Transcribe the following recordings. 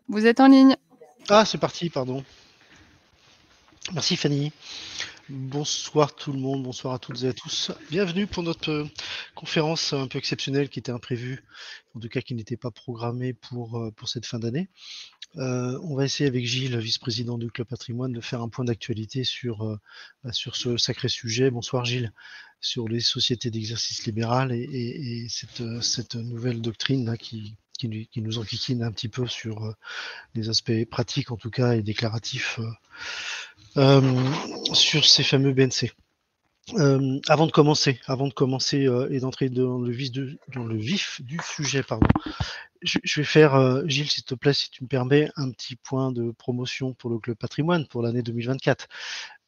Vous êtes en ligne. Ah, c'est parti, pardon. Merci Fanny. Bonsoir tout le monde, bonsoir à toutes et à tous. Bienvenue pour notre conférence un peu exceptionnelle qui était imprévue, en tout cas qui n'était pas programmée pour cette fin d'année. On va essayer avec Gilles, vice-président du Club Patrimoine, de faire un point d'actualité sur ce sacré sujet. Bonsoir Gilles, sur les sociétés d'exercice libéral et cette nouvelle doctrine là, qui nous enquiquine un petit peu sur les aspects pratiques en tout cas et déclaratifs sur ces fameux BNC. Avant de commencer et d'entrer dans le vif du sujet, pardon, je vais faire, Gilles, s'il te plaît, si tu me permets, un petit point de promotion pour le Club Patrimoine pour l'année 2024.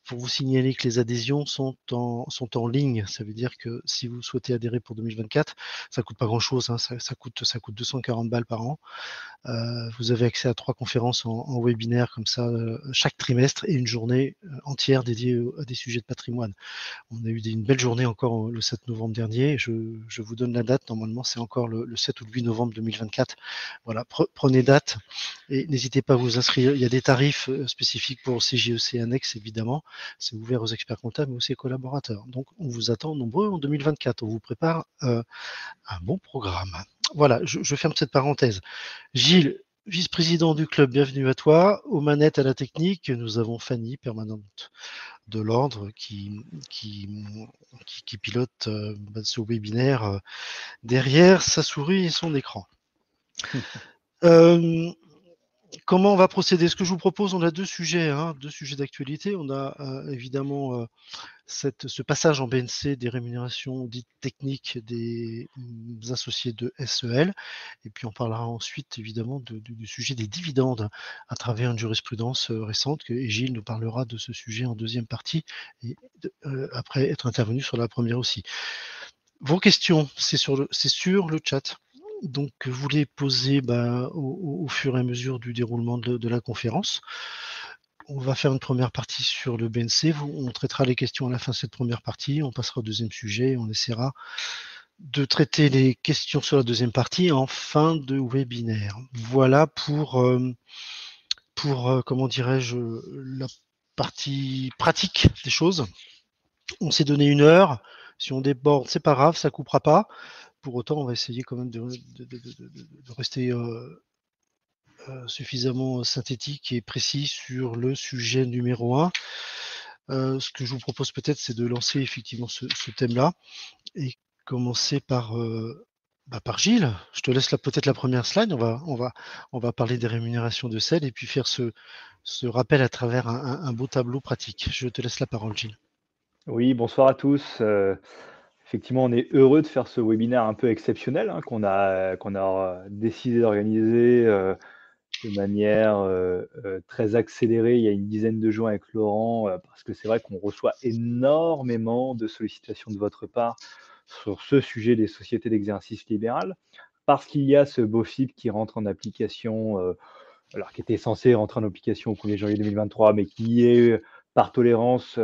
Pour vous signaler que les adhésions sont en ligne. Ça veut dire que si vous souhaitez adhérer pour 2024, ça coûte pas grand-chose, hein, ça coûte 240 balles par an. Vous avez accès à 3 conférences en webinaire comme ça chaque trimestre et une journée entière dédiée à des sujets de patrimoine. On a eu une belle journée encore le 7 novembre dernier. Je vous donne la date. Normalement, c'est encore le 7 ou le 8 novembre 2024. Voilà, prenez date et n'hésitez pas à vous inscrire. Il y a des tarifs spécifiques pour CGEC Annexe, évidemment. C'est ouvert aux experts comptables, mais aussi aux collaborateurs. Donc, on vous attend nombreux en 2024. On vous prépare un bon programme. Voilà, je ferme cette parenthèse. Gilles, vice-président du club, bienvenue à toi. Aux manettes à la technique, nous avons Fanny, permanente de l'ordre, qui pilote ce webinaire derrière sa souris et son écran. Comment on va procéder? Ce que je vous propose, on a deux sujets d'actualité. On a évidemment ce passage en BNC des rémunérations dites techniques des associés de SEL. Et puis on parlera ensuite évidemment du sujet des dividendes à travers une jurisprudence récente. Et Gilles nous parlera de ce sujet en deuxième partie, et après être intervenu sur la première aussi. Vos questions, c'est sur le chat. Donc, vous les posez au fur et à mesure du déroulement de la conférence. On va faire une première partie sur le BNC. On traitera les questions à la fin de cette première partie. On passera au deuxième sujet et on essaiera de traiter les questions sur la deuxième partie en fin de webinaire. Voilà pour comment dirais-je, la partie pratique des choses. On s'est donné 1 heure. Si on déborde, c'est pas grave, ça coupera pas. Pour autant, on va essayer quand même de rester suffisamment synthétique et précis sur le sujet numéro 1. Ce que je vous propose peut-être, c'est de lancer effectivement ce thème-là et commencer par Gilles. Je te laisse peut-être la première slide. On va parler des rémunérations de SEL et puis faire ce rappel à travers un beau tableau pratique. Je te laisse la parole, Gilles. Oui, bonsoir à tous. Effectivement, on est heureux de faire ce webinaire un peu exceptionnel qu'on a décidé d'organiser de manière très accélérée il y a une dizaine de jours avec Laurent, parce que c'est vrai qu'on reçoit énormément de sollicitations de votre part sur ce sujet des sociétés d'exercice libéral, parce qu'il y a ce BOFIP qui rentre en application, alors qui était censé rentrer en application au 1er janvier 2023, mais qui est par tolérance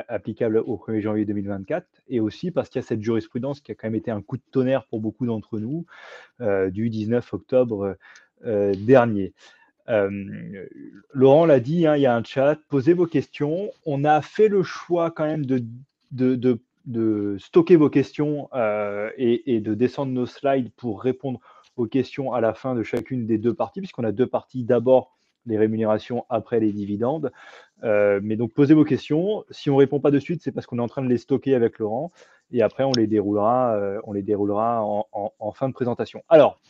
applicable au 1er janvier 2024, et aussi parce qu'il y a cette jurisprudence qui a quand même été un coup de tonnerre pour beaucoup d'entre nous du 19 octobre dernier. Laurent l'a dit, hein, il y a un chat, posez vos questions. On a fait le choix quand même de stocker vos questions et de descendre nos slides pour répondre aux questions à la fin de chacune des deux parties, puisqu'on a deux parties, d'abord les rémunérations, après les dividendes. Mais donc posez vos questions. Si on ne répond pas de suite, c'est parce qu'on est en train de les stocker avec Laurent, et après on les déroulera en fin de présentation. Alors,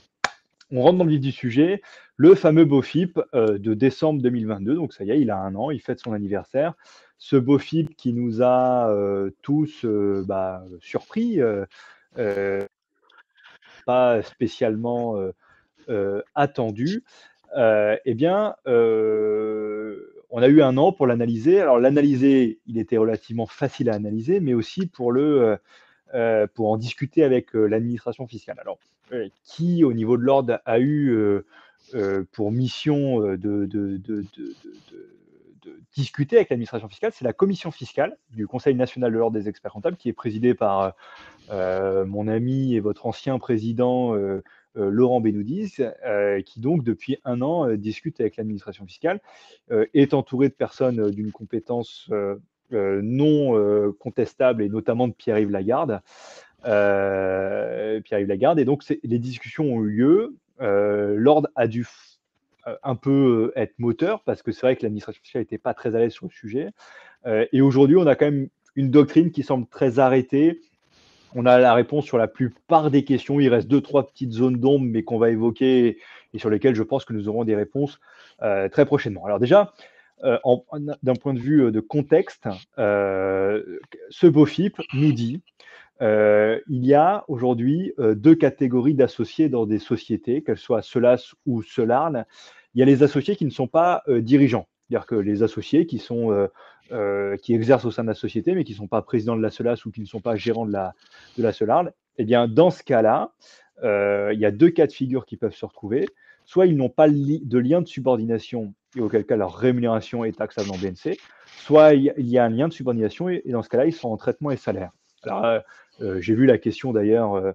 on rentre dans le vif du sujet, le fameux BOFIP de décembre 2022, donc ça y est, il a 1 an, il fête son anniversaire. Ce BOFIP qui nous a tous surpris, pas spécialement attendu, eh bien, on a eu 1 an pour l'analyser. Alors l'analyser, il était relativement facile à analyser, mais aussi pour en discuter avec l'administration fiscale. Alors, qui, au niveau de l'ordre, a eu pour mission de discuter avec l'administration fiscale? C'est la commission fiscale du Conseil national de l'ordre des experts comptables, qui est présidée par mon ami et votre ancien président Laurent Benoudis, qui donc depuis 1 an discute avec l'administration fiscale, est entouré de personnes d'une compétence non contestable, et notamment de Pierre-Yves Lagarde. Pierre-Yves Lagarde, et donc les discussions ont eu lieu. L'ordre a dû un peu être moteur, parce que c'est vrai que l'administration fiscale n'était pas très à l'aise sur le sujet. Et aujourd'hui, on a quand même une doctrine qui semble très arrêtée. On a la réponse sur la plupart des questions. Il reste 2-3 petites zones d'ombre, mais qu'on va évoquer et sur lesquelles je pense que nous aurons des réponses très prochainement. Alors déjà, d'un point de vue de contexte, ce BOFIP nous dit il y a aujourd'hui 2 catégories d'associés dans des sociétés, qu'elles soient SOLAS ou SOLARL. Il y a les associés qui ne sont pas dirigeants, c'est-à-dire que les associés qui exercent au sein de la société, mais qui ne sont pas présidents de la SOLAS ou qui ne sont pas gérants de la SOLARL. Eh bien, dans ce cas-là, il y a 2 cas de figure qui peuvent se retrouver. Soit ils n'ont pas de lien de subordination, et auquel cas leur rémunération est taxable en BNC, soit il y a un lien de subordination, et dans ce cas-là, ils sont en traitement et salaire. Alors, j'ai vu la question d'ailleurs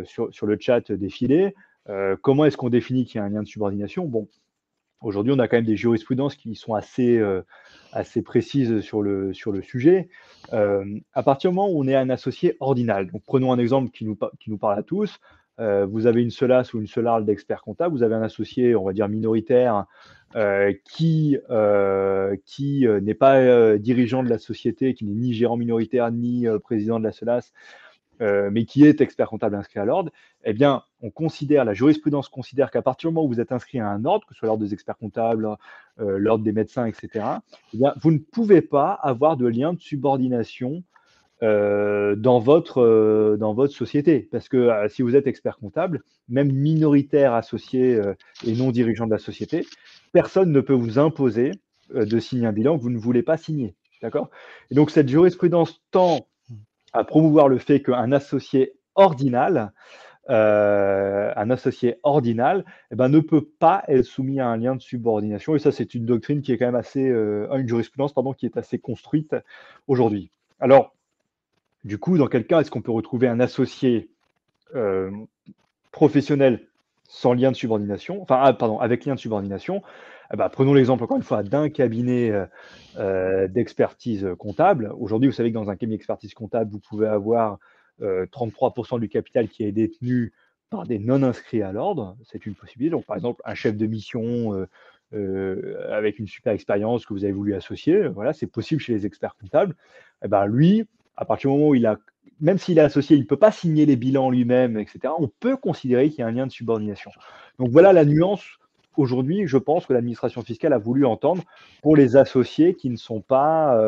sur le chat défiler. Comment est-ce qu'on définit qu'il y a un lien de subordination? Bon, aujourd'hui, on a quand même des jurisprudences qui sont assez précises sur le sujet. À partir du moment où on est un associé ordinal, donc prenons un exemple qui nous parle à tous. Vous avez une SOLAS ou une SOLARL d'expert comptable, vous avez un associé, on va dire minoritaire, qui n'est pas dirigeant de la société, qui n'est ni gérant minoritaire, ni président de la SOLAS, mais qui est expert comptable inscrit à l'ordre. Eh bien, la jurisprudence considère qu'à partir du moment où vous êtes inscrit à un ordre, que ce soit l'ordre des experts comptables, l'ordre des médecins, etc., eh bien, vous ne pouvez pas avoir de lien de subordination dans votre société. Parce que si vous êtes expert comptable, même minoritaire associé et non dirigeant de la société, personne ne peut vous imposer de signer un bilan que vous ne voulez pas signer. D'accord? Et donc, cette jurisprudence tend à promouvoir le fait qu'un associé ordinal, eh ben, ne peut pas être soumis à un lien de subordination. Et ça, c'est une doctrine qui est quand même une jurisprudence, pardon, qui est assez construite aujourd'hui. Alors, du coup, dans quel cas est-ce qu'on peut retrouver un associé professionnel sans lien de subordination, avec lien de subordination? Eh ben, prenons l'exemple encore une fois d'un cabinet d'expertise comptable. Aujourd'hui, vous savez que dans un cabinet d'expertise comptable, vous pouvez avoir 33% du capital qui est détenu par des non-inscrits à l'ordre. C'est une possibilité. Donc, par exemple, un chef de mission avec une super expérience que vous avez voulu associer, voilà, c'est possible chez les experts comptables. Eh ben, lui, à partir du moment où même s'il est associé, il ne peut pas signer les bilans lui-même, etc., on peut considérer qu'il y a un lien de subordination. Donc voilà la nuance aujourd'hui, je pense, que l'administration fiscale a voulu entendre pour les associés qui ne sont pas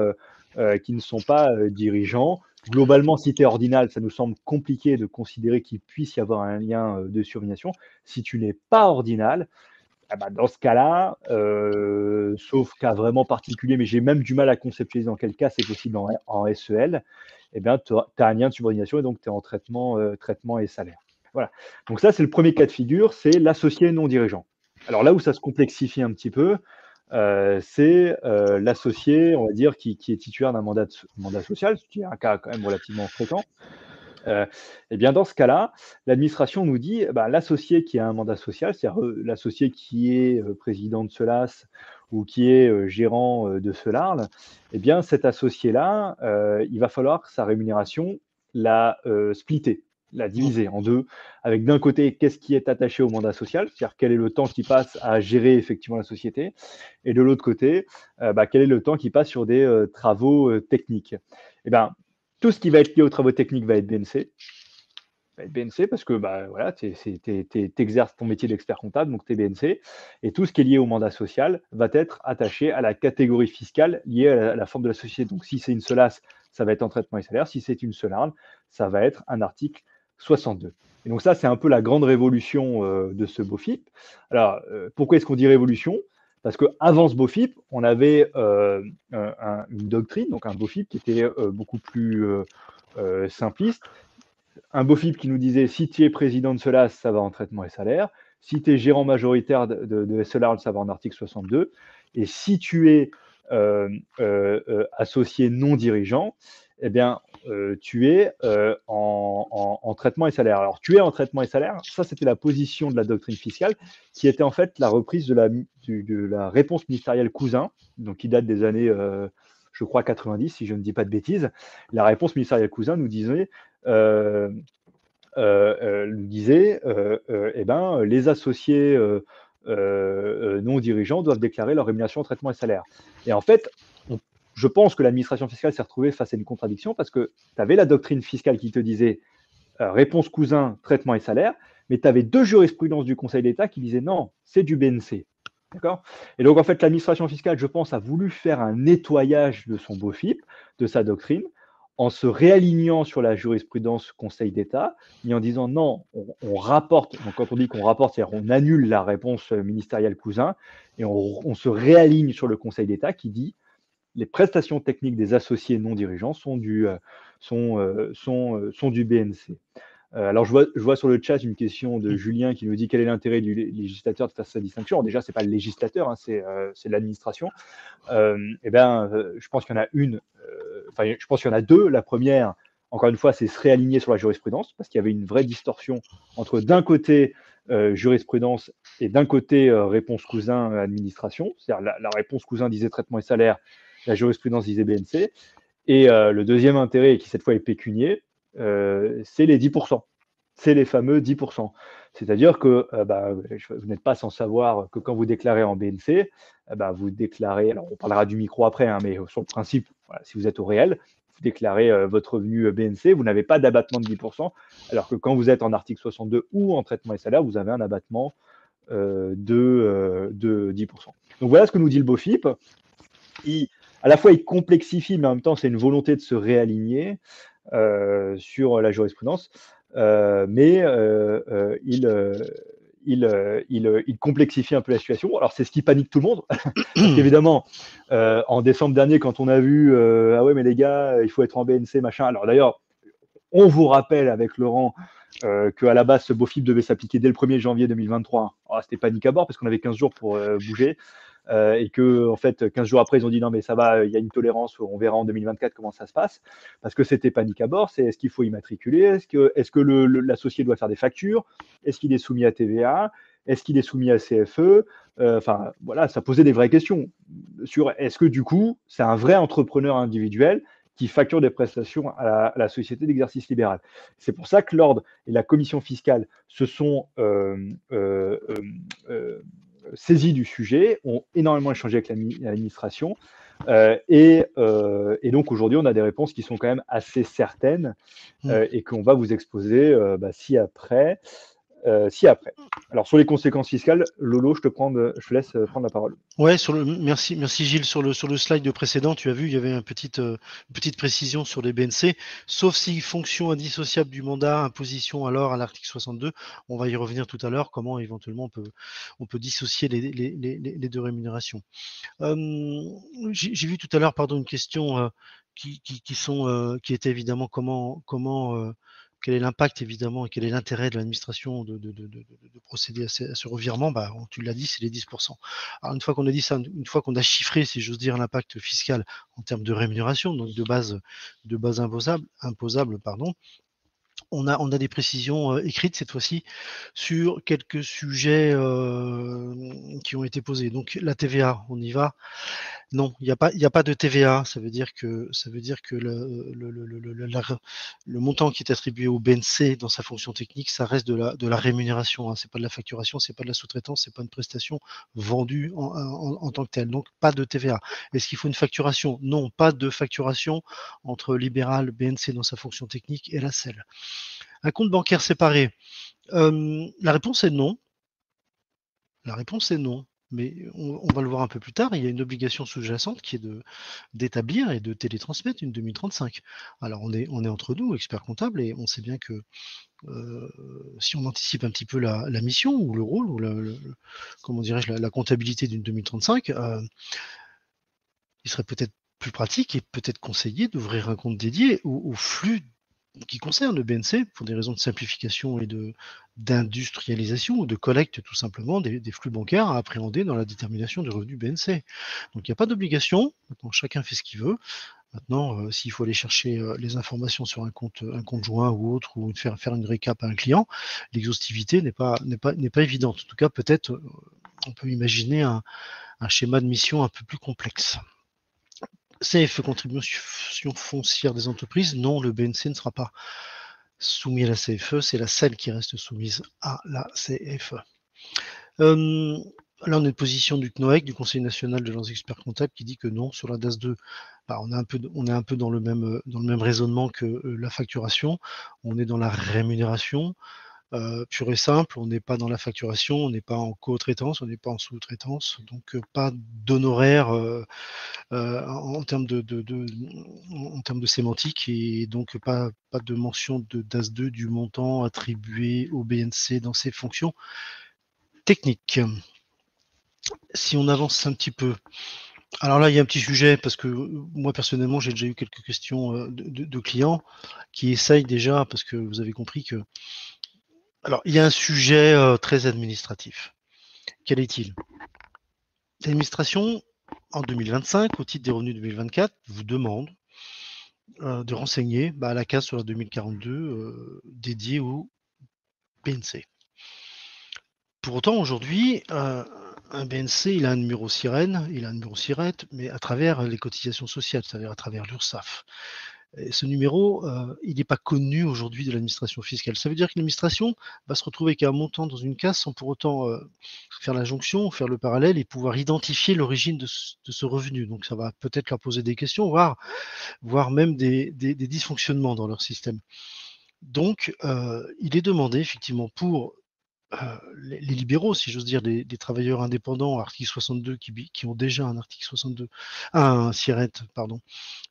dirigeants. Globalement, si tu es ordinal, ça nous semble compliqué de considérer qu'il puisse y avoir un lien de subordination. Si tu n'es pas ordinal, dans ce cas-là, sauf cas vraiment particulier, mais j'ai même du mal à conceptualiser dans quel cas c'est possible en SEL, eh bien, tu as un lien de subordination et donc tu es en traitement et salaire. Voilà. Donc ça, c'est le premier cas de figure, c'est l'associé non dirigeant. Alors là où ça se complexifie un petit peu, c'est l'associé, on va dire, qui est titulaire d'un mandat social, ce qui est un cas quand même relativement fréquent. Eh bien, dans ce cas-là, l'administration nous dit l'associé qui a un mandat social, c'est-à-dire l'associé qui est président de SOLAS ou qui est gérant de SOLARL, eh bien, cet associé-là, il va falloir que sa rémunération la splitter, la diviser en deux, avec d'un côté, qu'est-ce qui est attaché au mandat social, c'est-à-dire quel est le temps qui passe à gérer effectivement la société, et de l'autre côté, quel est le temps qui passe sur des travaux techniques. Eh bien, tout ce qui va être lié aux travaux techniques va être BNC. Parce que voilà, tu exerces ton métier d'expert comptable, donc tu es BNC. Et tout ce qui est lié au mandat social va être attaché à la catégorie fiscale liée à la forme de la société. Donc si c'est une SOLAS, ça va être en traitement et salaire. Si c'est une SOLARL, ça va être un article 62. Et donc ça, c'est un peu la grande révolution de ce BOFIP. Alors, pourquoi est-ce qu'on dit révolution? Parce qu'avant ce BOFIP, on avait une doctrine, donc un BOFIP qui était beaucoup plus simpliste. Un BOFIP qui nous disait, si tu es président de SOLAS, ça va en traitement et salaire. Si tu es gérant majoritaire de SOLARL, ça va en article 62. Et si tu es associé non dirigeant, eh bien, tu es en traitement et salaire. Alors, tu es en traitement et salaire, ça c'était la position de la doctrine fiscale, qui était en fait la reprise de la réponse ministérielle Cousin, donc qui date des années, je crois, 90, si je ne dis pas de bêtises. La réponse ministérielle Cousin nous disait, eh ben, les associés non dirigeants doivent déclarer leur rémunération, traitement et salaire. Et en fait, je pense que l'administration fiscale s'est retrouvée face à une contradiction parce que tu avais la doctrine fiscale qui te disait réponse cousin, traitement et salaire, mais tu avais deux jurisprudences du Conseil d'État qui disaient non, c'est du BNC. D'accord. Et donc, en fait, l'administration fiscale, je pense, a voulu faire un nettoyage de son BOFIP, de sa doctrine, en se réalignant sur la jurisprudence Conseil d'État, et en disant non, on rapporte, donc quand on dit qu'on rapporte, c'est-à-dire on annule la réponse ministérielle cousin, et on se réaligne sur le Conseil d'État qui dit les prestations techniques des associés non dirigeants sont du BNC. Alors, je vois sur le chat une question de Julien qui nous dit quel est l'intérêt du législateur de faire cette distinction. Alors déjà, ce n'est pas le législateur, hein, c'est l'administration. Je pense qu'il y en a je pense qu'il y en a deux. La première, encore une fois, c'est se réaligner sur la jurisprudence, parce qu'il y avait une vraie distorsion entre d'un côté jurisprudence et d'un côté réponse cousin administration. C'est-à-dire la réponse cousin disait traitement et salaire, la jurisprudence disait BNC. Et le deuxième intérêt, qui cette fois est pécunier, c'est les 10%. C'est les fameux 10%. C'est-à-dire que vous n'êtes pas sans savoir que quand vous déclarez en BNC, vous déclarez, alors on parlera du micro après, hein, mais sur le principe, voilà, si vous êtes au réel, vous déclarez votre revenu BNC, vous n'avez pas d'abattement de 10%, alors que quand vous êtes en article 62 ou en traitement et salaire, vous avez un abattement de 10%. Donc voilà ce que nous dit le BOFIP. À la fois, il complexifie, mais en même temps, c'est une volonté de se réaligner sur la jurisprudence. Il complexifie un peu la situation. Alors, c'est ce qui panique tout le monde. Parce qu'évidemment, en décembre dernier, quand on a vu ah ouais, mais les gars, il faut être en BNC, machin. Alors, d'ailleurs, on vous rappelle avec Laurent qu'à la base, ce BOFIP devait s'appliquer dès le 1er janvier 2023. Alors, c'était panique à bord parce qu'on avait 15 jours pour bouger. Et que, en fait, 15 jours après, ils ont dit non, mais ça va, il y a une tolérance, on verra en 2024 comment ça se passe. Parce que c'était panique à bord. C'est est-ce qu'il faut immatriculer? Est-ce que l'associé doit faire des factures? Est-ce qu'il est soumis à TVA? Est-ce qu'il est soumis à CFE? Enfin, voilà, ça posait des vraies questions sur est-ce que du coup, c'est un vrai entrepreneur individuel qui facture des prestations à la société d'exercice libéral. C'est pour ça que l'ordre et la commission fiscale se sont saisis du sujet, ont énormément échangé avec l'administration. Et donc aujourd'hui, on a des réponses qui sont quand même assez certaines et qu'on va vous exposer ci-après. Alors sur les conséquences fiscales, Lolo, je te laisse prendre la parole. Ouais, merci Gilles. Sur le slide précédent, tu as vu, il y avait une petite précision sur les BNC, sauf si fonction indissociable du mandat, imposition alors à l'article 62. On va y revenir tout à l'heure, comment éventuellement on peut dissocier les deux rémunérations. J'ai vu tout à l'heure, une question qui était évidemment quel est l'impact évidemment et quel est l'intérêt de l'administration de procéder à ce revirement. Tu l'as dit, c'est les 10%. Alors une fois qu'on a dit ça, une fois qu'on a chiffré, si j'ose dire, l'impact fiscal en termes de rémunération, donc de base imposable, on a des précisions écrites cette fois-ci sur quelques sujets qui ont été posés. Donc la TVA, on y va. Non, il n'y a pas de TVA. Ça veut dire que le montant qui est attribué au BNC dans sa fonction technique, ça reste de la rémunération. Hein. C'est pas de la facturation, c'est pas de la sous-traitance, c'est pas une prestation vendue en tant que telle. Donc pas de TVA. Est-ce qu'il faut une facturation? Non, pas de facturation entre libéral, BNC dans sa fonction technique et la SEL. Un compte bancaire séparé. La réponse est non. La réponse est non. Mais on va le voir un peu plus tard, il y a une obligation sous-jacente qui est d'établir et de télétransmettre une 2035. Alors on est entre nous, experts comptables, et on sait bien que si on anticipe un petit peu la mission ou le rôle, ou comment dirais-je, la comptabilité d'une 2035, il serait peut-être plus pratique et peut-être conseillé d'ouvrir un compte dédié au flux qui concerne le BNC pour des raisons de simplification et d'industrialisation ou de collecte tout simplement des flux bancaires à appréhender dans la détermination du revenu BNC. Donc il n'y a pas d'obligation, maintenant chacun fait ce qu'il veut. Maintenant, s'il faut aller chercher les informations sur un compte joint ou autre, ou faire une récap à un client, l'exhaustivité n'est pas évidente. En tout cas, peut-être on peut imaginer un schéma de mission un peu plus complexe. CFE, contribution foncière des entreprises, non, le BNC ne sera pas soumis à la CFE, c'est la celle qui reste soumise à la CFE. Là, on a une position du CNOEC, du Conseil national de leurs experts comptables, qui dit que non, sur la DAS 2, on est un peu dans le même raisonnement que la facturation. On est dans la rémunération pure et simple. On n'est pas dans la facturation, on n'est pas en co-traitance, on n'est pas en sous-traitance. Donc, pas d'honoraires en termes de sémantique, et donc pas de mention de DAS 2 du montant attribué au BNC dans ses fonctions techniques. Si on avance un petit peu, alors là il y a un petit sujet, parce que moi personnellement j'ai déjà eu quelques questions de clients qui essayent déjà, parce que vous avez compris que, alors il y a un sujet très administratif. Quel est-il? L'administration en 2025, au titre des revenus 2024, vous demande de renseigner la case sur la 2042 dédiée au BNC. Pour autant, aujourd'hui, un BNC, il a un numéro sirène, il a un numéro SIRET, mais à travers les cotisations sociales, c'est-à-dire à travers l'URSSAF. Et ce numéro, il n'est pas connu aujourd'hui de l'administration fiscale. Ça veut dire que l'administration va se retrouver avec un montant dans une case sans pour autant faire la jonction, faire le parallèle et pouvoir identifier l'origine de ce revenu. Donc ça va peut-être leur poser des questions, voire même des dysfonctionnements dans leur système. Donc, il est demandé effectivement pour les libéraux, si j'ose dire, des travailleurs indépendants, article 62, qui ont déjà un article 62, un SIRET, pardon,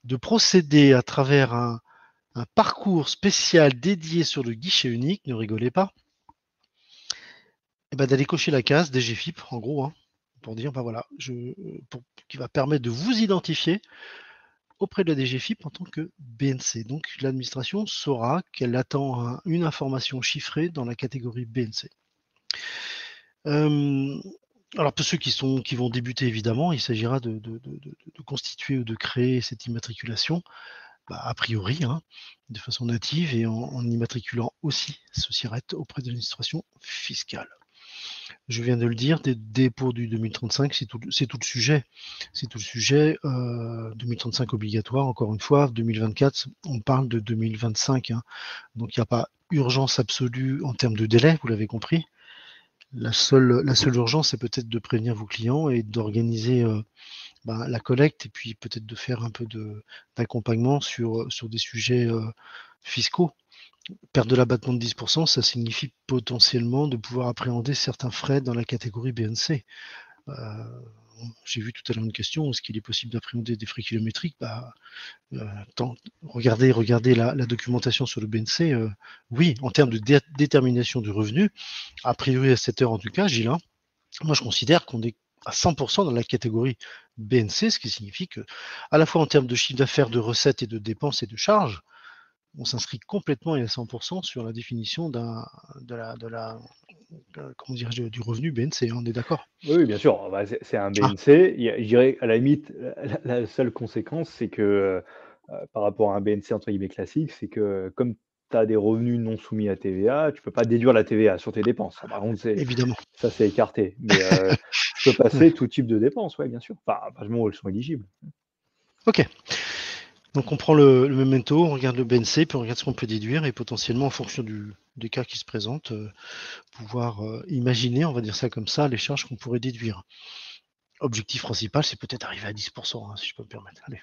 de procéder à travers un parcours spécial dédié sur le guichet unique, ne rigolez pas, et d'aller cocher la case DGFIP, en gros, pour dire, voilà, qui va permettre de vous identifier auprès de la DGFIP en tant que BNC. Donc l'administration saura qu'elle attend une information chiffrée dans la catégorie BNC. Alors pour ceux qui vont débuter, évidemment, il s'agira de constituer ou de créer cette immatriculation, a priori, de façon native, et en immatriculant aussi ce SIRET auprès de l'administration fiscale. Je viens de le dire, des dépôts du 2035, c'est tout le sujet. C'est tout le sujet. 2035 obligatoire, encore une fois. 2024, on parle de 2025. Donc il n'y a pas urgence absolue en termes de délai, vous l'avez compris. La seule urgence, c'est peut-être de prévenir vos clients et d'organiser la collecte, et puis peut-être de faire un peu d'accompagnement sur des sujets fiscaux. Perte de l'abattement de 10%, ça signifie potentiellement de pouvoir appréhender certains frais dans la catégorie BNC. J'ai vu tout à l'heure une question, est-ce qu'il est possible d'appréhender des frais kilométriques? Regardez la documentation sur le BNC. Oui, en termes de détermination du revenu, a priori à cette heure en tout cas, Gilles, moi je considère qu'on est à 100% dans la catégorie BNC, ce qui signifie que, à la fois en termes de chiffre d'affaires, de recettes et de dépenses et de charges, on s'inscrit complètement et à 100% sur la définition du revenu BNC, on est d'accord? Oui, bien sûr, c'est un BNC. Je dirais à la limite, la seule conséquence, c'est que, par rapport à un BNC entre guillemets «classique», c'est que comme tu as des revenus non soumis à TVA, tu peux pas déduire la TVA sur tes dépenses. Ça par contre, Évidemment. c'est écarté. Mais, tu peux passer tout type de dépenses, ouais, bien sûr. Enfin, à partir du moment où elles sont éligibles. Ok. Donc on prend le memento, on regarde le BNC, puis on regarde ce qu'on peut déduire, et potentiellement en fonction des cas qui se présentent, pouvoir imaginer, on va dire ça comme ça, les charges qu'on pourrait déduire. Objectif principal, c'est peut-être arriver à 10%, si je peux me permettre. Allez.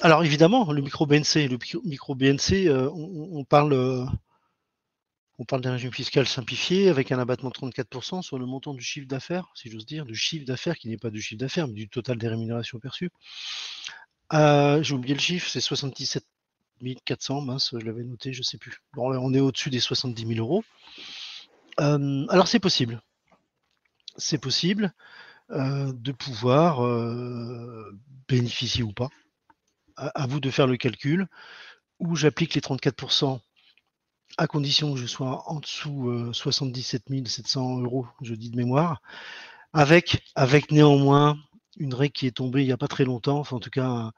Alors évidemment, le micro-BNC, on parle d'un régime fiscal simplifié avec un abattement de 34% sur le montant du chiffre d'affaires, si j'ose dire, du chiffre d'affaires qui n'est pas du chiffre d'affaires, mais du total des rémunérations perçues. J'ai oublié le chiffre, c'est 77 400, mince, je l'avais noté, je ne sais plus. Bon, on est au-dessus des 70 000 euros. Alors c'est possible. C'est possible de pouvoir bénéficier ou pas. À vous de faire le calcul. où j'applique les 34% à condition que je sois en dessous 77 700 €, je dis de mémoire, avec néanmoins une règle qui est tombée il n'y a pas très longtemps, enfin en tout cas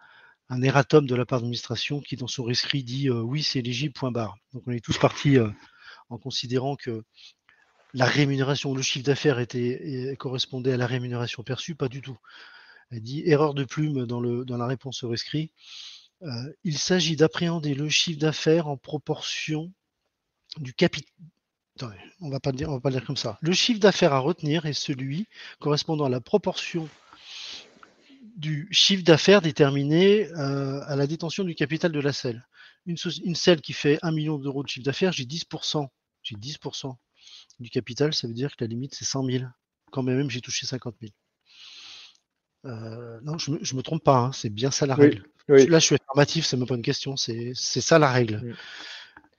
un erratum de la part de l'administration qui dans son rescrit dit oui c'est éligible, point barre. Donc on est tous partis en considérant que la rémunération, le chiffre d'affaires correspondait à la rémunération perçue, pas du tout. Elle dit erreur de plume dans la réponse au rescrit. Il s'agit d'appréhender le chiffre d'affaires en proportion du capital. On va pas le dire comme ça. Le chiffre d'affaires à retenir est celui correspondant à la proportion du chiffre d'affaires déterminé à la détention du capital de la SEL. Une SEL qui fait 1 million d'euros de chiffre d'affaires, j'ai 10%. J'ai 10% du capital, ça veut dire que la limite c'est 100 000. Quand même, j'ai touché 50 000. Non, je me trompe pas, hein, c'est bien ça la règle. Oui. Là, je suis affirmatif, c'est même pas une question, c'est ça la règle.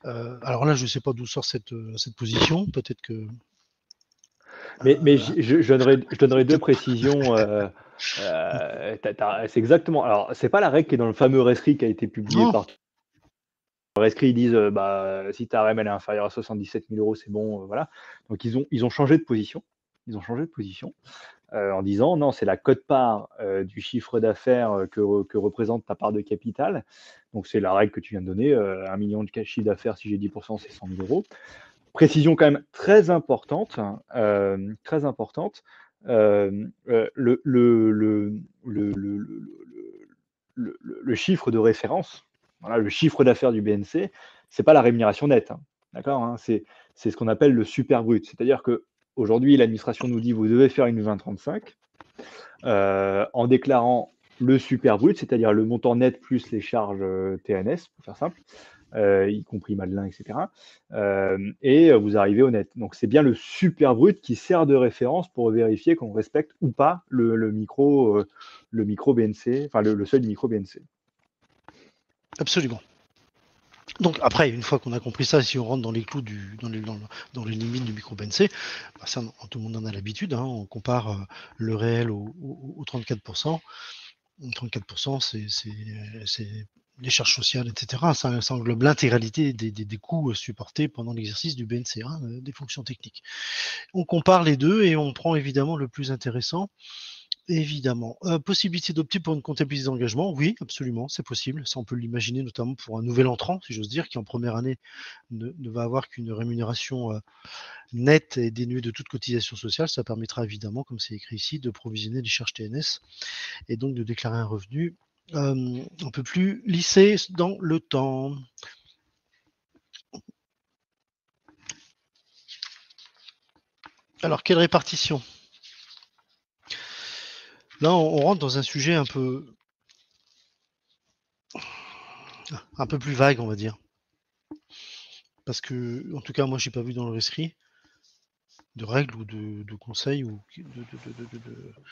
Alors là, je ne sais pas d'où sort cette position, peut-être que. Mais je donnerai deux précisions. C'est exactement. Alors, c'est pas la règle qui est dans le fameux rescrit qui a été publié Non. par. Le rescrit, ils disent si ta REM elle est inférieure à 77 000 €, c'est bon, voilà. Donc ils ont changé de position. Ils ont changé de position en disant non, c'est la quote-part du chiffre d'affaires que représente ta part de capital. Donc c'est la règle que tu viens de donner 1 million de chiffre d'affaires, si j'ai 10%, c'est 100 000 €. Précision quand même très importante, très importante. Le chiffre de référence, voilà, le chiffre d'affaires du BNC, c'est pas la rémunération nette, hein, d'accord, hein, c'est ce qu'on appelle le super brut. C'est-à-dire qu'aujourd'hui, l'administration nous dit: «Vous devez faire une 20-35», en déclarant le super brut, c'est-à-dire le montant net plus les charges, TNS, pour faire simple, y compris Madelin, et cetera, et vous arrivez au net. Donc c'est bien le super brut qui sert de référence pour vérifier qu'on respecte ou pas le micro BNC, enfin le seuil du micro BNC. Absolument. Donc après, une fois qu'on a compris ça, si on rentre dans les clous dans les limites du micro BNC, bah ça, tout le monde en a l'habitude, hein, on compare le réel au 34%. 34%, c'est les charges sociales, etc. Ça englobe l'intégralité des coûts supportés pendant l'exercice du BNC, hein, des fonctions techniques. On compare les deux et on prend évidemment le plus intéressant. Évidemment. Possibilité d'opter pour une comptabilité d'engagement, oui, absolument, c'est possible. Ça, on peut l'imaginer notamment pour un nouvel entrant, si j'ose dire, qui en première année ne va avoir qu'une rémunération nette et dénuée de toute cotisation sociale. Ça permettra évidemment, comme c'est écrit ici, de provisionner les charges TNS et donc de déclarer un revenu un peu plus lissé dans le temps. Alors, quelle répartition? Là, on rentre dans un sujet un peu plus vague, on va dire. Parce que, en tout cas, moi, je n'ai pas vu dans le rescrit de règles ou de conseils ou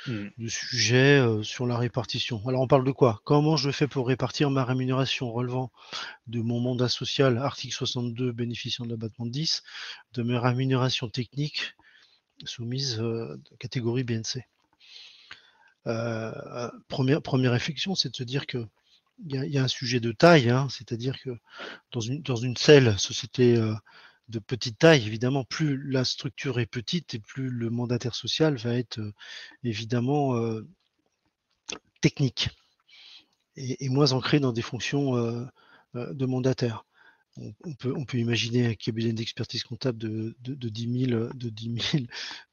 de sujets sur la répartition. Alors, on parle de quoi? Comment je fais pour répartir ma rémunération relevant de mon mandat social, article 62, bénéficiant de l'abattement de 10, de mes rémunérations techniques soumises de catégorie BNC. Première réflexion, c'est de se dire que il y a un sujet de taille, hein, c'est-à-dire que dans une société de petite taille, évidemment, plus la structure est petite et plus le mandataire social va être évidemment technique et moins ancré dans des fonctions de mandataire. On peut imaginer un cabinet d'expertise comptable de 10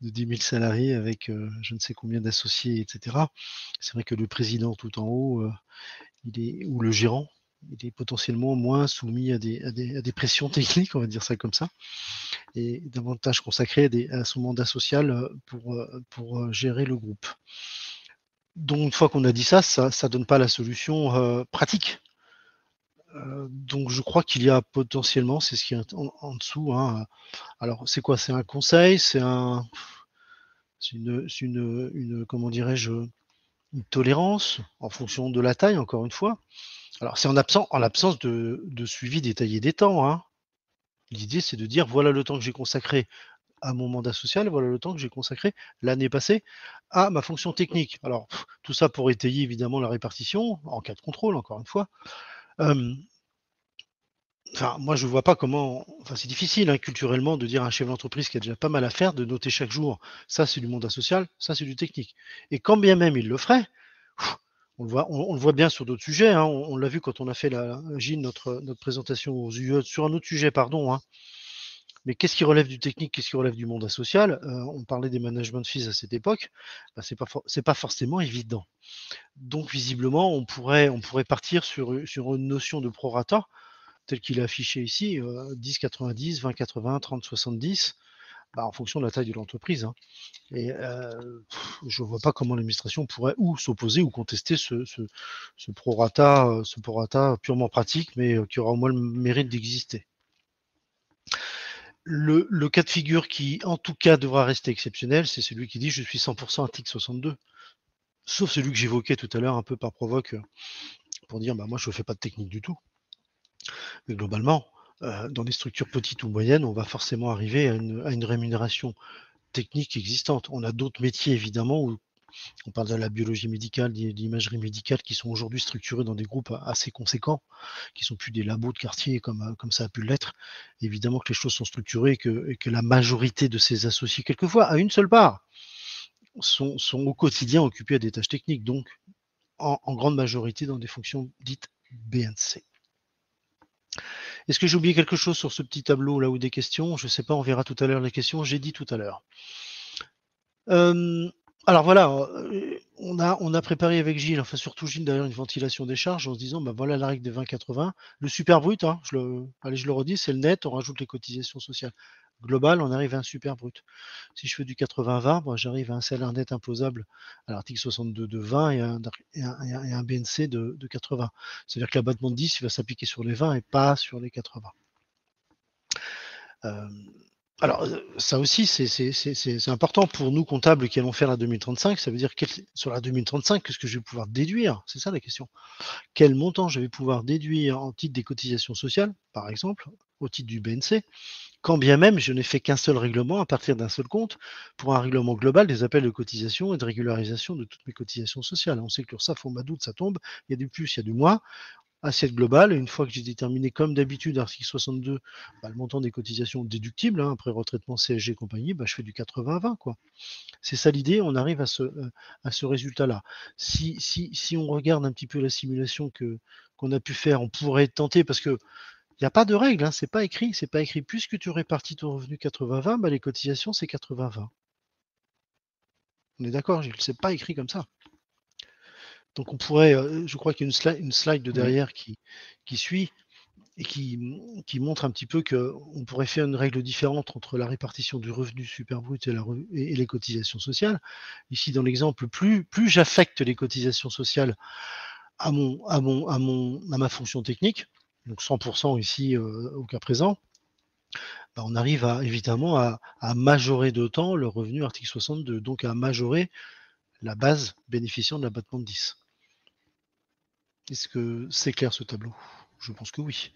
000 salariés avec je ne sais combien d'associés, etc. C'est vrai que le président tout en haut, ou le gérant, il est potentiellement moins soumis à des pressions techniques, on va dire ça comme ça, et davantage consacré à son mandat social pour gérer le groupe. Donc une fois qu'on a dit ça ne donne pas la solution pratique. Donc je crois qu'il y a potentiellement, c'est ce qui est en dessous, hein. Alors c'est quoi? C'est un conseil? C'est une comment dirais-je, une tolérance en fonction de la taille, encore une fois. Alors c'est en l'absence de suivi détaillé des temps, hein. L'idée, c'est de dire voilà le temps que j'ai consacré à mon mandat social, voilà le temps que j'ai consacré l'année passée à ma fonction technique. Alors tout ça pour étayer évidemment la répartition en cas de contrôle, encore une fois. Enfin, moi, je ne vois pas comment. Enfin, c'est difficile, hein, culturellement, de dire à un chef d'entreprise qui a déjà pas mal à faire de noter chaque jour. Ça, c'est du mandat social, ça, c'est du technique. Et quand bien même il le ferait, on le voit bien sur d'autres sujets. Hein, on l'a vu quand on a fait Gilles, notre présentation aux UE sur un autre sujet, pardon. Hein. Mais qu'est-ce qui relève du technique, qu'est-ce qui relève du mandat social? On parlait des management fees à cette époque. Ben, c'est pas forcément évident. Donc, visiblement, on pourrait partir sur une notion de prorata tel qu'il est affiché ici, 10-90, 20-80, 30-70, bah, en fonction de la taille de l'entreprise. Hein. Et je ne vois pas comment l'administration pourrait ou s'opposer ou contester ce prorata purement pratique, mais qui aura au moins le mérite d'exister. Le cas de figure qui, en tout cas, devra rester exceptionnel, c'est celui qui dit je suis 100% article 62. Sauf celui que j'évoquais tout à l'heure un peu par provoque pour dire bah, moi je ne fais pas de technique du tout. Mais globalement, dans des structures petites ou moyennes, on va forcément arriver à une rémunération technique existante. On a d'autres métiers évidemment où on parle de la biologie médicale, de l'imagerie médicale qui sont aujourd'hui structurés dans des groupes assez conséquents, qui sont plus des labos de quartier comme ça a pu l'être. Évidemment que les choses sont structurées et que la majorité de ces associés, quelquefois à une seule part, sont au quotidien occupés à des tâches techniques, donc en grande majorité dans des fonctions dites BNC. Est-ce que j'ai oublié quelque chose sur ce petit tableau là ou des questions? Je ne sais pas, on verra tout à l'heure les questions. J'ai dit tout à l'heure. Alors voilà, on a préparé avec Gilles, enfin surtout Gilles d'ailleurs, une ventilation des charges en se disant, bah voilà la règle des 20-80. Le super brut, hein, je le redis, c'est le net, on rajoute les cotisations sociales. Global, on arrive à un super brut. Si je fais du 80-20, moi j'arrive à un salaire net imposable à l'article 62 de 20 et un BNC de 80. C'est-à-dire que l'abattement de 10 il va s'appliquer sur les 20 et pas sur les 80. Alors, ça aussi, c'est important pour nous comptables qui allons faire la 2035. Ça veut dire sur la 2035, qu'est-ce que je vais pouvoir déduire? C'est ça la question. Quel montant je vais pouvoir déduire en titre des cotisations sociales, par exemple, au titre du BNC, quand bien même je n'ai fait qu'un seul règlement à partir d'un seul compte pour un règlement global des appels de cotisation et de régularisation de toutes mes cotisations sociales. On sait que l'URSSAF, au mois d'août, ça tombe. Il y a du plus, il y a du moins. Assiette globale, une fois que j'ai déterminé, comme d'habitude, article 62, bah, le montant des cotisations déductibles, hein, après retraitement CSG et compagnie, bah, je fais du 80-20. Quoi. C'est ça l'idée, on arrive à ce résultat-là. Si on regarde un petit peu la simulation qu'on a pu faire, on pourrait tenter, parce que il n'y a pas de règle, hein, c'est pas écrit. Puisque tu répartis ton revenu 80-20, bah, les cotisations, c'est 80-20. On est d'accord, Gilles, c'est pas écrit comme ça. Donc on pourrait, je crois qu'il y a une slide de derrière qui suit et qui montre un petit peu qu'on pourrait faire une règle différente entre la répartition du revenu super brut et les cotisations sociales. Ici, dans l'exemple, plus j'affecte les cotisations sociales à ma fonction technique, donc 100% ici au cas présent, bah, on arrive évidemment à majorer d'autant le revenu article 62, donc à majorer la base bénéficiant de l'abattement de 10. Est-ce que c'est clair ce tableau? Je pense que oui.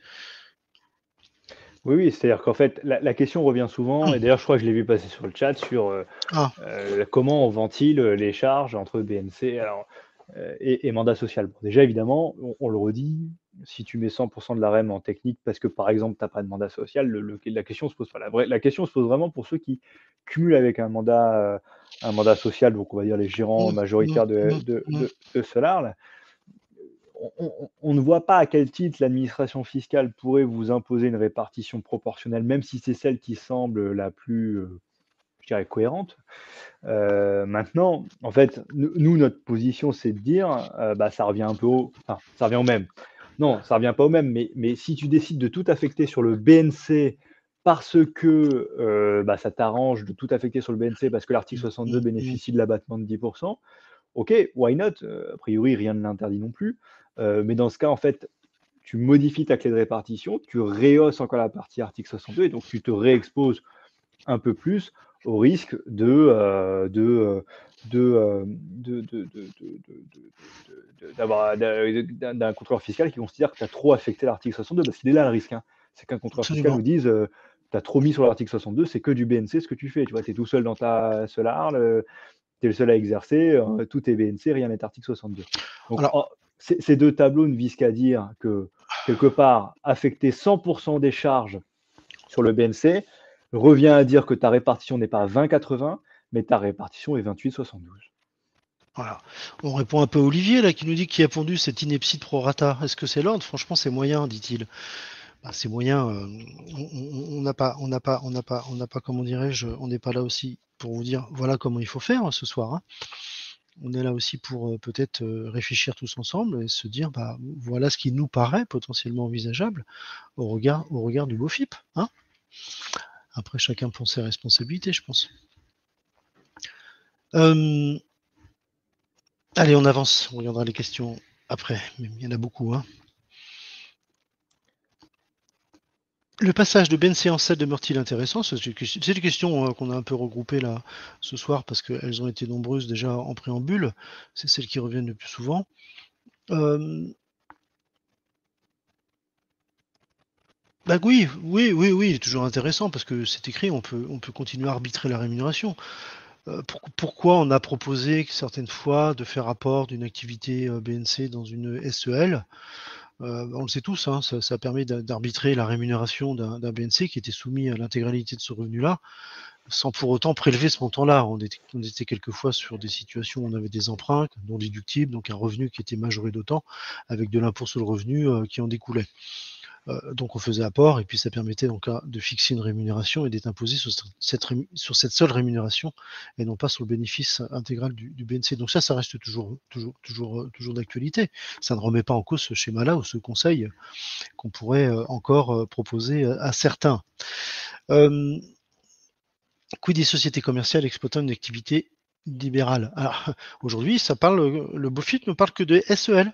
Oui, c'est-à-dire qu'en fait, la question revient souvent, et d'ailleurs, je crois que je l'ai vu passer sur le chat, sur comment on ventile les charges entre BNC et mandat social. Bon, déjà, évidemment, on le redit, si tu mets 100% de la REM en technique parce que, par exemple, tu n'as pas de mandat social, la question se pose pas. La question se pose vraiment pour ceux qui cumulent avec un mandat social, donc on va dire les gérants majoritaires de Solar. On ne voit pas à quel titre l'administration fiscale pourrait vous imposer une répartition proportionnelle, même si c'est celle qui semble la plus, je dirais, cohérente. Maintenant, en fait, nous, notre position, c'est de dire, bah, ça revient un peu ça revient au même. Non, ça revient pas au même, mais si tu décides de tout affecter sur le BNC parce que bah, ça t'arrange de tout affecter sur le BNC parce que l'article 62 bénéficie de l'abattement de 10%, OK, why not? A priori, rien ne l'interdit non plus. Mais dans ce cas, en fait, tu modifies ta clé de répartition, tu rehausses encore la partie article 62 et donc tu te réexposes un peu plus au risque d'un contrôleur fiscal qui considère que tu as trop affecté l'article 62, parce qu'il est là le risque, hein. C'est qu'un contrôleur fiscal Absolument. nous dise, tu as trop mis sur l'article 62, c'est que du BNC ce que tu fais. Tu vois, tu es tout seul dans ta Solar, tu es le seul à exercer, tout est BNC, rien n'est article 62. Donc Alors, ces deux tableaux ne visent qu'à dire que, quelque part, affecter 100% des charges sur le BNC revient à dire que ta répartition n'est pas 20-80, mais ta répartition est 28-72. Voilà. On répond un peu à Olivier là qui nous dit qui a pondu cette ineptie de prorata. Est-ce que c'est l'ordre? Franchement, c'est moyen, dit-il. Bah, c'est moyen. On n'a pas, comment dirais-je, on n'est pas là aussi pour vous dire voilà comment il faut faire ce soir. Hein. On est là aussi pour peut-être réfléchir tous ensemble et se dire bah voilà ce qui nous paraît potentiellement envisageable au regard du BOFIP. Hein. Après, chacun prend ses responsabilités, je pense. Allez, on avance. On regardera les questions après. Il y en a beaucoup. Hein. Le passage de BNC en 7 demeure-t-il intéressant? C'est des questions qu'on a un peu regroupées là ce soir parce qu'elles ont été nombreuses déjà en préambule. C'est celles qui reviennent le plus souvent. Bah oui, toujours intéressant parce que c'est écrit, on peut continuer à arbitrer la rémunération. Pourquoi on a proposé certaines fois de faire rapport d'une activité BNC dans une SEL? On le sait tous, hein, ça permet d'arbitrer la rémunération d'un BNC qui était soumis à l'intégralité de ce revenu-là, sans pour autant prélever ce montant-là. On était quelquefois sur des situations où on avait des emprunts non déductibles, donc un revenu qui était majoré d'autant, avec de l'impôt sur le revenu qui en découlait. Donc on faisait apport et puis ça permettait donc de fixer une rémunération et d'être imposé sur cette seule rémunération et non pas sur le bénéfice intégral du BNC. Donc ça reste toujours d'actualité. Ça ne remet pas en cause ce schéma-là ou ce conseil qu'on pourrait encore proposer à certains. Quid des sociétés commerciales exploitant une activité libérale? Alors aujourd'hui, le BOFIP ne parle que de SEL.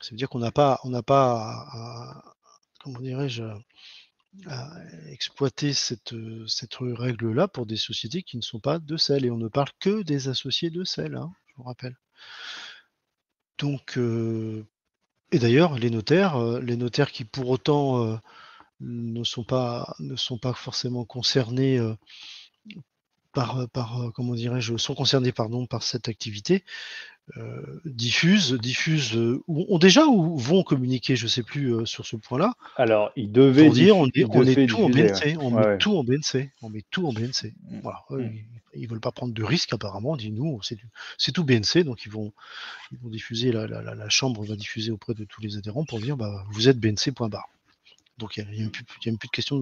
Ça veut dire qu'on n'a pas, comment dirais-je, à exploiter cette règle-là pour des sociétés qui ne sont pas de SEL. Et on ne parle que des associés de SEL, hein, je vous rappelle. Donc, et d'ailleurs, les notaires qui pour autant ne sont pas forcément concernés comment dirais-je, sont concernés par cette activité. Diffusent ou ont déjà ou vont communiquer, je ne sais plus sur ce point-là. Alors, ils devaient Pour dire on est tout en diffuser. BNC, on met tout en BNC, on met tout en BNC. Voilà. Ils veulent pas prendre de risque apparemment. On dit nous, c'est tout BNC, donc ils vont diffuser la chambre va diffuser auprès de tous les adhérents pour dire bah vous êtes BNC point barre. Donc il n'y a même plus de question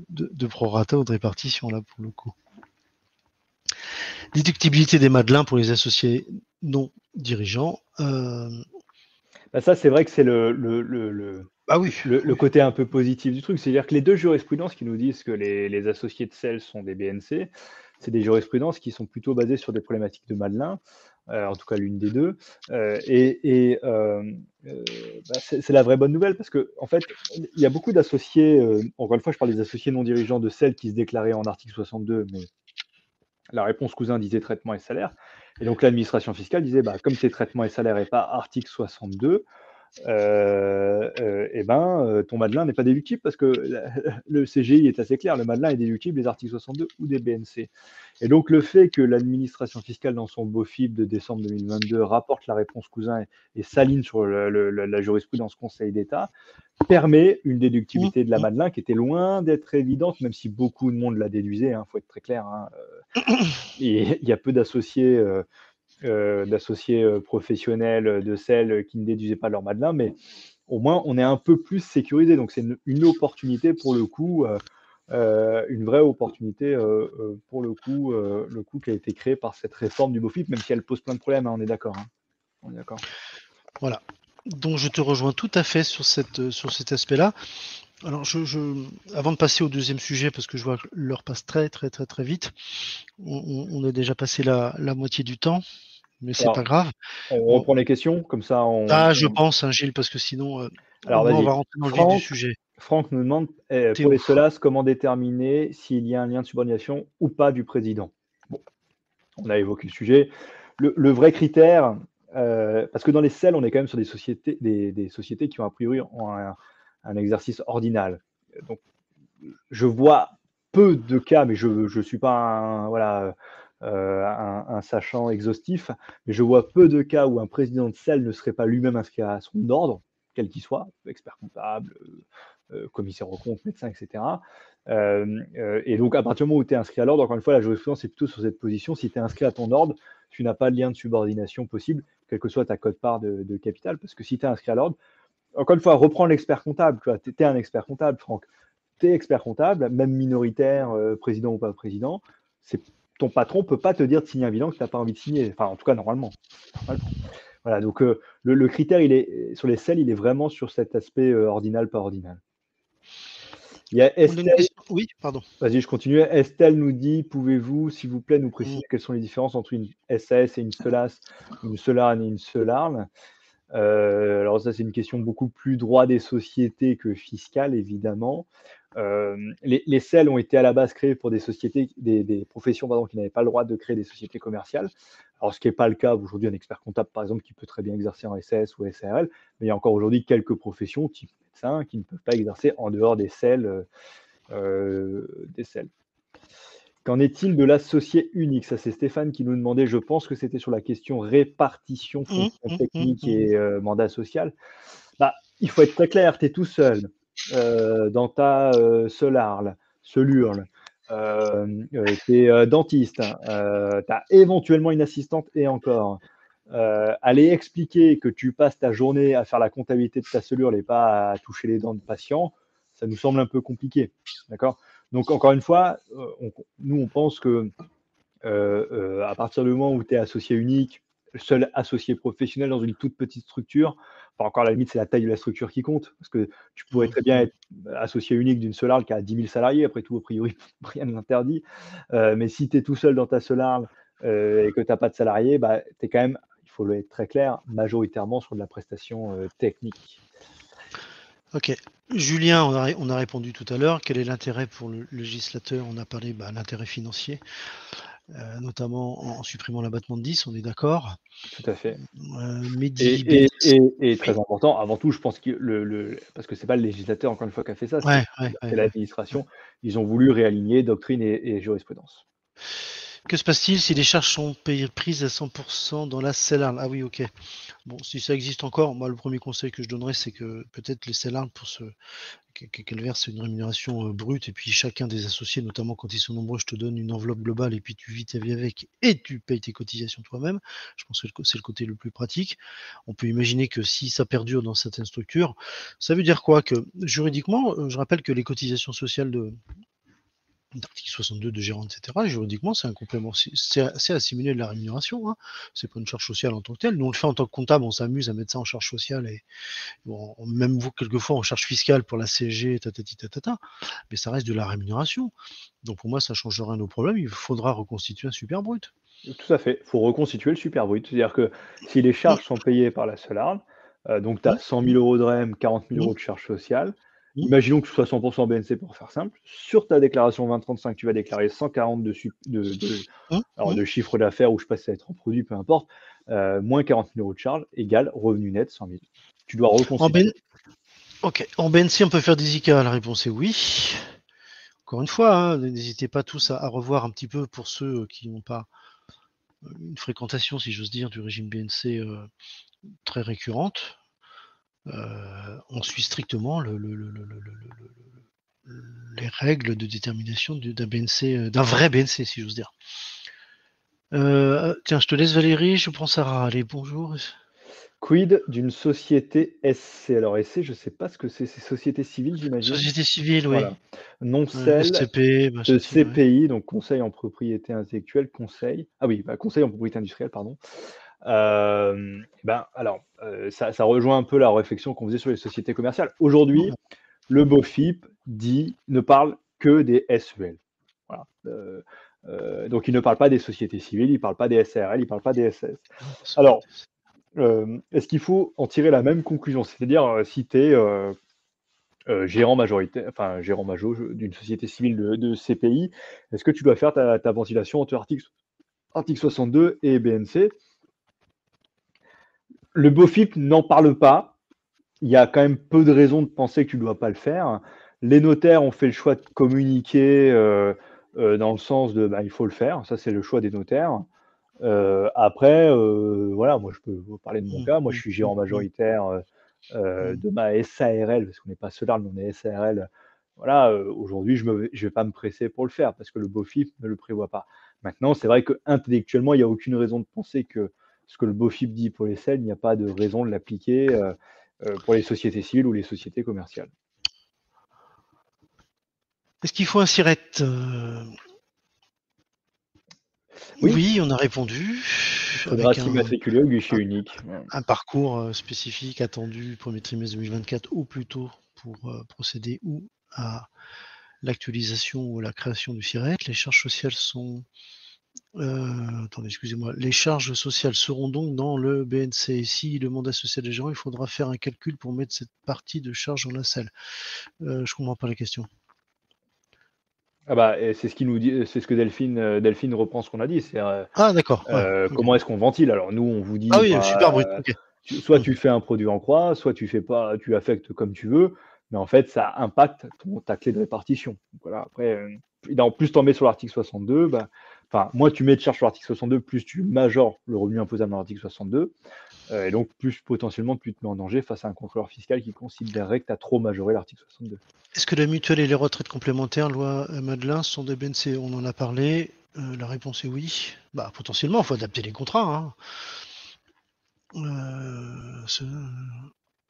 de prorata ou de répartition là pour le coup. Déductibilité des Madelins pour les associés non dirigeants. Bah ça, c'est vrai que c'est Ah oui, le côté un peu positif du truc. C'est-à-dire que les deux jurisprudences qui nous disent que les associés de SEL sont des BNC, c'est des jurisprudences qui sont plutôt basées sur des problématiques de Madelin, en tout cas l'une des deux. Bah c'est la vraie bonne nouvelle parce que en fait, il y a beaucoup d'associés, encore une fois, je parle des associés non dirigeants de SEL qui se déclaraient en article 62, mais la réponse cousin disait traitement et salaire. Et donc l'administration fiscale disait, bah, comme c'est traitement et salaire et pas article 62, ton Madelin n'est pas déductible parce que le CGI est assez clair, le Madelin est déductible des articles 62 ou des BNC. Et donc le fait que l'administration fiscale dans son BOFIP de décembre 2022 rapporte la réponse cousin et s'aligne sur la jurisprudence Conseil d'État permet une déductibilité de la Madelin qui était loin d'être évidente, même si beaucoup de monde la déduisait, il faut être très clair. Il y a peu d'associés professionnels de SEL qui ne déduisaient pas leur Madelin, mais au moins on est un peu plus sécurisé. Donc c'est une opportunité pour le coup, une vraie opportunité pour le coup qui a été créée par cette réforme du BOFIP, même si elle pose plein de problèmes, on est d'accord. On est d'accord. Voilà. Donc je te rejoins tout à fait sur cet aspect-là. Alors avant de passer au deuxième sujet, parce que je vois que l'heure passe très vite, on a déjà passé la moitié du temps, mais c'est pas grave. On reprend les questions, comme ça je pense, hein, Gilles, parce que sinon, alors on va vas-y. rentrer dans le vif du sujet. Franck nous demande, pour Théo. les SOLAS, comment déterminer s'il y a un lien de subordination ou pas du président? Bon, on a évoqué le sujet. Le vrai critère, parce que dans les SEL, on est quand même sur des sociétés qui ont a priori un exercice ordinal. Donc, je vois peu de cas, mais je suis pas un sachant exhaustif, mais je vois peu de cas où un président de SEL ne serait pas lui-même inscrit à son ordre, quel qu'il soit, expert comptable, commissaire aux comptes, médecin, etc. Et donc, à partir du moment où tu es inscrit à l'ordre, encore une fois, la jurisprudence est plutôt sur cette position. Si tu es inscrit à ton ordre, tu n'as pas de lien de subordination possible, quelle que soit ta quote-part de capital, parce que si tu es inscrit à l'ordre, encore une fois, reprends l'expert comptable. Tu es un expert comptable, Franck. Tu es expert comptable, même minoritaire, président ou pas président. Ton patron ne peut pas te dire de signer un bilan que tu n'as pas envie de signer. Enfin, en tout cas, normalement. Voilà, donc le critère, sur les selles, il est vraiment sur cet aspect ordinal, pas ordinal. Il y a On a une Estelle. question. Oui, pardon. Vas-y, je continue. Estelle nous dit, pouvez-vous, s'il vous plaît, nous préciser quelles sont les différences entre une SAS et une SOLAS, une SOLARN et une SOLARN? Alors ça, c'est une question beaucoup plus droit des sociétés que fiscale, évidemment. Les SEL ont été à la base créés pour des sociétés, des professions pardon, qui n'avaient pas le droit de créer des sociétés commerciales. Alors, ce qui n'est pas le cas aujourd'hui, un expert comptable, par exemple, qui peut très bien exercer en SAS ou SARL, mais il y a encore aujourd'hui quelques professions, type médecin, qui ne peuvent pas exercer en dehors des SEL. Qu'en est-il de l'associé unique? Ça, c'est Stéphane qui nous demandait, je pense que c'était sur la question répartition, fonction technique et mandat social. Bah, il faut être très clair, tu es tout seul dans ta Solarl, Solurl, tu es dentiste, tu as éventuellement une assistante et encore. Aller expliquer que tu passes ta journée à faire la comptabilité de ta Solurl et pas à toucher les dents de patients, ça nous semble un peu compliqué. D'accord? Donc, encore une fois, nous, on pense que à partir du moment où tu es associé unique, seul associé professionnel dans une toute petite structure, enfin, encore à la limite, c'est la taille de la structure qui compte, parce que tu pourrais très bien être associé unique d'une Solarl qui a 10 000 salariés, après tout, a priori, rien ne l'interdit. Mais si tu es tout seul dans ta Solarl et que tu n'as pas de salariés, bah, tu es quand même, il faut être très clair, majoritairement sur de la prestation technique. Ok. Julien, on a répondu tout à l'heure. Quel est l'intérêt pour le législateur? On a parlé de l'intérêt financier, notamment en supprimant l'abattement de 10, on est d'accord. Tout à fait. Mehdi, Et très important, avant tout, je pense que parce que c'est pas le législateur, encore une fois, qui a fait ça, c'est l'administration. Ils ont voulu réaligner doctrine et jurisprudence. Que se passe-t-il si les charges sont prises à 100% dans la Solarl? Ah oui, ok. Bon, si ça existe encore, moi, le premier conseil que je donnerais, c'est que peut-être les Solarl, qu'elles versent une rémunération brute, et puis chacun des associés, notamment quand ils sont nombreux, je te donne une enveloppe globale, et puis tu vis ta vie avec, et tu payes tes cotisations toi-même. Je pense que c'est le côté le plus pratique. On peut imaginer que si ça perdure dans certaines structures, ça veut dire quoi? Que juridiquement, je rappelle que les cotisations sociales d'article 62 de gérant, etc. Juridiquement, c'est un complément, c'est assimilé de la rémunération. Hein. C'est pas une charge sociale en tant que telle. Nous, on le fait en tant que comptable, on s'amuse à mettre ça en charge sociale et bon, même vous, quelquefois, en charge fiscale pour la CSG, mais ça reste de la rémunération. Donc pour moi, ça ne change rien au problème. Il faudra reconstituer un super brut. Tout à fait. Il faut reconstituer le super brut. C'est-à-dire que si les charges sont payées par la Solarl, donc tu as 100 000 € de REM, 40 000 € de charges sociales. Imaginons que ce soit 100% BNC pour faire simple. Sur ta déclaration 2035, tu vas déclarer 140 de chiffre d'affaires ou je ne sais pas si ça va être en produit, peu importe, moins 40 000 € de charges égale revenu net 100 000. Tu dois reconstituer. Ok. En BNC, on peut faire des ICA. La réponse est oui. Encore une fois, hein, n'hésitez pas tous à revoir un petit peu pour ceux qui n'ont pas une fréquentation, si j'ose dire, du régime BNC très récurrente. On suit strictement les règles de détermination d'un BNC, d'un vrai BNC, si j'ose dire. Tiens, je te laisse Valérie, je prends Sarah. Allez, bonjour. Quid d'une société SC? Alors SC, je ne sais pas ce que c'est société civile, j'imagine. Société civile, oui. Voilà. Non celle SCP, de CPI, donc conseil en propriété intellectuelle, conseil. Ah oui, conseil en propriété industrielle, pardon. Alors, ça rejoint un peu la réflexion qu'on faisait sur les sociétés commerciales. Aujourd'hui, le BOFIP ne parle que des SEL. Voilà. Donc, il ne parle pas des sociétés civiles, il ne parle pas des SARL, il ne parle pas des SS. Alors, est-ce qu'il faut en tirer la même conclusion? C'est-à-dire, si tu es gérant major d'une société civile de CPI, est-ce que tu dois faire ta ventilation entre article 62 et BNC? Le BOFIP n'en parle pas. Il y a quand même peu de raisons de penser que tu ne dois pas le faire. Les notaires ont fait le choix de communiquer dans le sens de, il faut le faire, ça c'est le choix des notaires. Après, voilà, moi je peux vous parler de mon Mmh, cas. Moi, je mmh, suis mmh, gérant mmh, majoritaire, mmh. de ma SARL, parce qu'on n'est pas Solar, mais on est SARL. Voilà, aujourd'hui, je vais pas me presser pour le faire parce que le BOFIP ne le prévoit pas. Maintenant, c'est vrai qu'intellectuellement, il y a aucune raison de penser que ce que le BOFIP dit pour les SEL, il n'y a pas de raison de l'appliquer, pour les sociétés civiles ou les sociétés commerciales. Est-ce qu'il faut un SIRET? Oui, Oui, on a répondu il faudra avec s'immatriculer au guichet un unique. Ouais. un parcours, spécifique attendu premier trimestre 2024 ou plus tôt pour, procéder ou à l'actualisation ou à la création du SIRET. Les charges sociales sont, attendez, excusez-moi. Les charges sociales seront donc dans le BNC. Si le mandat social est gérant, il faudra faire un calcul pour mettre cette partie de charge dans la selle. Je comprends pas la question. Ah bah, et c'est ce qu'il nous dit, c'est ce que Delphine reprend ce qu'on a dit, c'est, Ah d'accord, ouais, OK. comment est-ce qu'on ventile? Alors nous, on vous Ah dit, oui, super brut, OK. soit Mmh. tu fais un produit en croix, soit tu fais pas, tu affectes comme tu veux, mais en fait, ça impacte ta clé de répartition. Donc voilà, après, et en plus tu en mets sur l'article 62, enfin, moins tu mets de charges sur l'article 62, plus tu majores le revenu imposable dans l'article 62, et donc plus potentiellement, plus tu te mets en danger face à un contrôleur fiscal qui considérerait que tu as trop majoré l'article 62. Est-ce que la mutuelle et les retraites complémentaires, loi Madelin, sont des BNC? On en a parlé. La réponse est oui. Bah, potentiellement, il faut adapter les contrats, hein.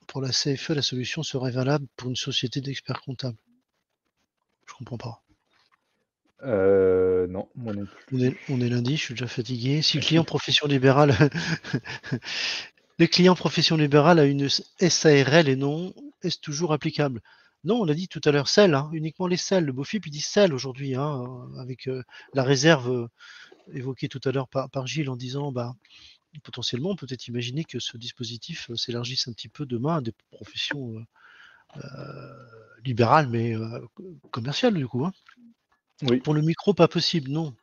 Pour la CFE, la solution serait valable pour une société d'experts comptables. Je comprends pas. Non, moi non On est plus. lundi, je suis déjà fatigué. Si le client profession libérale, le client profession libérale a une SARL et non, est-ce toujours applicable? Non, on l'a dit tout à l'heure, celle, hein, uniquement les celles. Le BOFIP, il dit celle aujourd'hui, hein, avec la réserve évoquée tout à l'heure par Gilles en disant, bah, potentiellement, on peut peut-être imaginer que ce dispositif s'élargisse un petit peu demain à des professions libérales, mais commerciales, du coup, hein. Oui. Pour le micro, pas possible, non.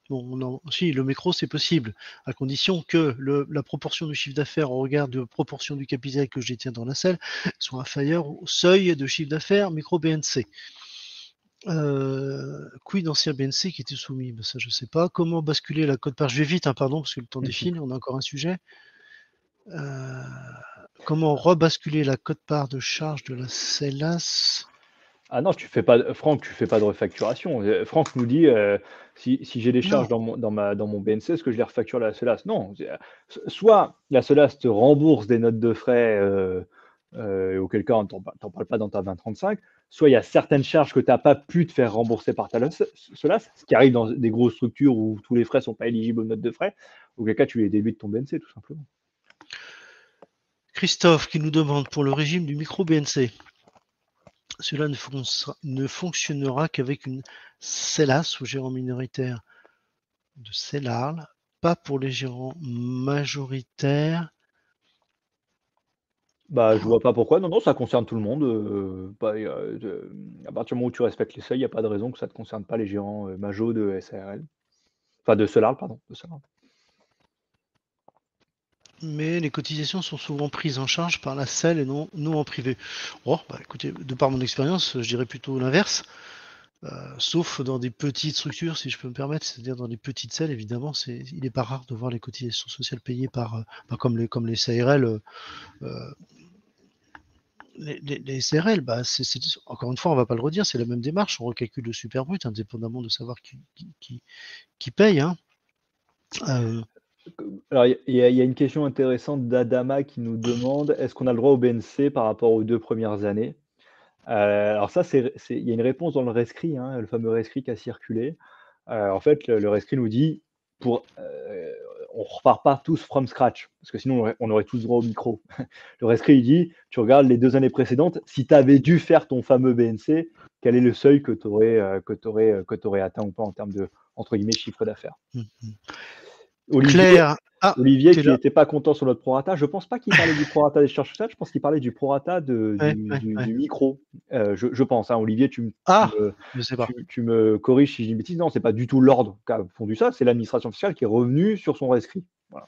Bon, non, si, le micro, c'est possible, à condition que la proportion du chiffre d'affaires au regard de proportion du capital que je détiens dans la selle soit inférieure au seuil de chiffre d'affaires micro BNC. Quid d'ancien BNC qui était soumis? Ben ça, je sais pas. Comment basculer la cote-part? Je vais vite, hein, pardon, parce que le temps défile, on a encore un sujet. Comment rebasculer la cote-part de charge de la CELAS? Ah non, Franck, tu fais pas de refacturation. Franck nous dit, si j'ai des charges Non. dans mon BNC, est-ce que je les refacture à la SOLAS? Non, soit la SOLAS te rembourse des notes de frais, et auquel cas on t'en parle pas dans ta 2035, soit il y a certaines charges que tu as pas pu te faire rembourser par ta SOLAS, ce qui arrive dans des grosses structures où tous les frais sont pas éligibles aux notes de frais, auquel cas tu les déduis de ton BNC tout simplement. Christophe qui nous demande pour le régime du micro BNC. Cela ne fonctionnera qu'avec une CELAS ou gérant minoritaire de CELARL, pas pour les gérants majoritaires. Bah, je vois pas pourquoi. Non, non, ça concerne tout le monde, à partir du moment où tu respectes les seuils, il y a pas de raison que ça te concerne pas les gérants, majos de SARL. Enfin de Solar, pardon, de Solar. Mais les cotisations sont souvent prises en charge par la selle et non en privé. Oh, bah écoutez, de par mon expérience, je dirais plutôt l'inverse. Sauf dans des petites structures, si je peux me permettre, c'est-à-dire dans les petites selles, évidemment, il n'est pas rare de voir les cotisations sociales payées par, comme les SARL, les SRL, bah, encore une fois, on ne va pas le redire, c'est la même démarche, on recalcule le super brut, indépendamment de savoir qui paye, hein. Alors il y a une question intéressante d'Adama qui nous demande: «Est-ce qu'on a le droit au BNC par rapport aux 2 premières années?» Alors ça, il y a une réponse dans le rescrit, hein, le fameux rescrit qui a circulé. En fait, le rescrit nous dit pour, on repart pas tous from scratch, parce que sinon on aurait tous droit au micro. Le rescrit, il dit: «Tu regardes les 2 années précédentes, si tu avais dû faire ton fameux BNC, quel est le seuil que tu aurais atteint ou pas en termes de, entre guillemets, «chiffre d'affaires». Mmh. Olivier Claire, ah, Olivier tu es qui là. était pas content sur notre prorata, je pense pas qu'il parlait du prorata des charges sociales, je pense qu'il parlait du prorata Ouais, ouais, ouais. du micro. Je pense, hein, Olivier, Ah, je sais pas. tu me corriges si je dis une bêtise. Non, c'est pas du tout l'ordre qui a pondu ça, c'est l'administration fiscale qui est revenue sur son rescrit. Voilà,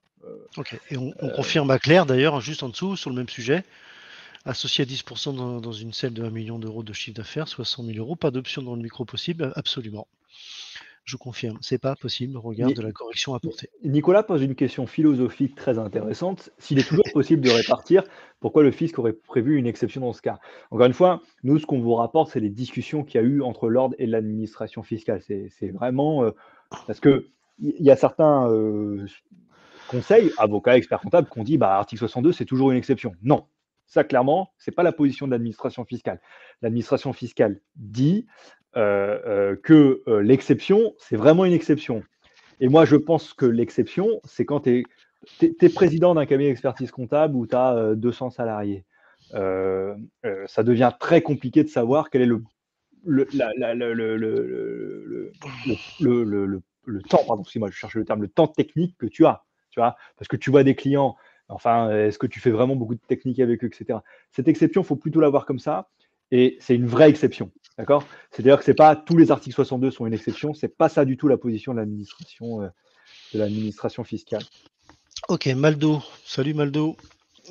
Ok. Et on confirme à Claire, d'ailleurs, juste en dessous, sur le même sujet. Associé à 10% dans une selle de 1 million d'euros de chiffre d'affaires, soit 100 000 euros, pas d'option dans le micro possible, absolument. Je confirme, c'est pas possible, regarde de la correction apportée. Nicolas pose une question philosophique très intéressante. S'il est toujours possible de répartir, pourquoi le fisc aurait prévu une exception dans ce cas? Encore une fois, nous, ce qu'on vous rapporte, c'est les discussions qu'il y a eu entre l'ordre et l'administration fiscale. C'est vraiment parce que il y a certains conseils, avocats, experts comptables, qui ont dit bah, article 62, c'est toujours une exception. Non, ça clairement, c'est pas la position de l'administration fiscale. L'administration fiscale dit que l'exception, c'est vraiment une exception. Et moi, je pense que l'exception, c'est quand tu es président d'un cabinet d'expertise comptable où tu as 200 salariés. Ça devient très compliqué de savoir quel est le temps, pardon, excuse-moi, je cherchais le terme, le temps technique que tu as, tu vois, parce que tu vois des clients, enfin, est-ce que tu fais vraiment beaucoup de technique avec eux, etc. Cette exception, il faut plutôt la voir comme ça, et c'est une vraie exception, d'accord? C'est-à-dire que c'est pas tous les articles 62 sont une exception, c'est pas ça du tout la position de l'administration fiscale. Ok, Maldo, salut Maldo,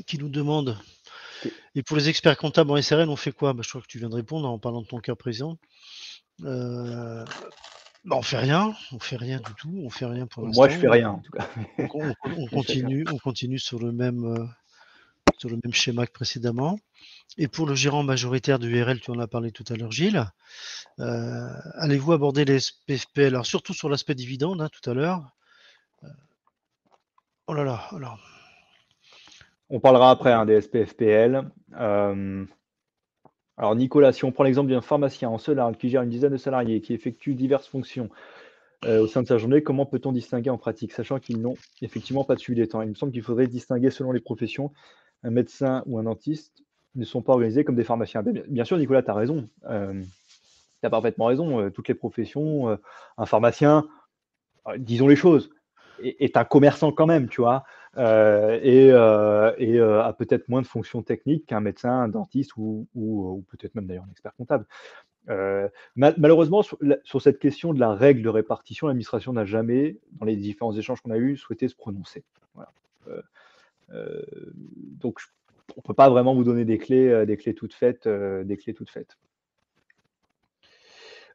qui nous demande. Ok. Et pour les experts comptables en SRL, on fait quoi? Je crois que tu viens de répondre en parlant de ton cas présent. On fait rien du tout, on fait rien pour Moi, je l'instant. fais rien en tout cas. On Chacun. continue sur le même schéma que précédemment. Et pour le gérant majoritaire du URL, tu en as parlé tout à l'heure, Gilles. Allez-vous aborder les SPFPL? Alors surtout sur l'aspect dividende, tout à l'heure. Oh là là, alors. On parlera après des SPFPL. Alors Nicolas, si on prend l'exemple d'un pharmacien en Solarl qui gère une dizaine de salariés, qui effectue diverses fonctions au sein de sa journée, comment peut-on distinguer en pratique, sachant qu'ils n'ont effectivement pas de suivi des temps? Il me semble qu'il faudrait distinguer selon les professions. Un médecin ou un dentiste ne sont pas organisés comme des pharmaciens. Bien sûr, Nicolas, tu as raison. Tu as parfaitement raison. Toutes les professions, un pharmacien, disons les choses, est un commerçant quand même, tu vois, a peut-être moins de fonctions techniques qu'un médecin, un dentiste ou peut-être même d'ailleurs un expert comptable. Malheureusement, sur cette question de la règle de répartition, l'administration n'a jamais, dans les différents échanges qu'on a eus, souhaité se prononcer. Voilà. Donc, on ne peut pas vraiment vous donner des clés toutes faites.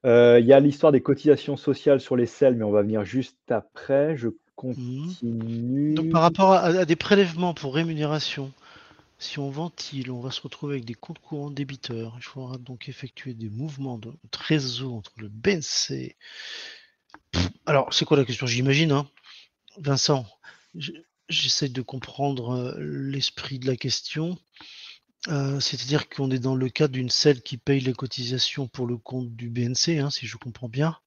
Il y a l'histoire des cotisations sociales sur les selles, mais on va venir juste après. Je continue. Donc par rapport à des prélèvements pour rémunération, si on ventile, on va se retrouver avec des comptes courants débiteurs. Il faudra donc effectuer des mouvements de trésor entre le BNC. Alors, c'est quoi la question? J'imagine, Vincent, j'essaie de comprendre l'esprit de la question. C'est-à-dire qu'on est dans le cadre d'une selle qui paye les cotisations pour le compte du BNC, si je comprends bien.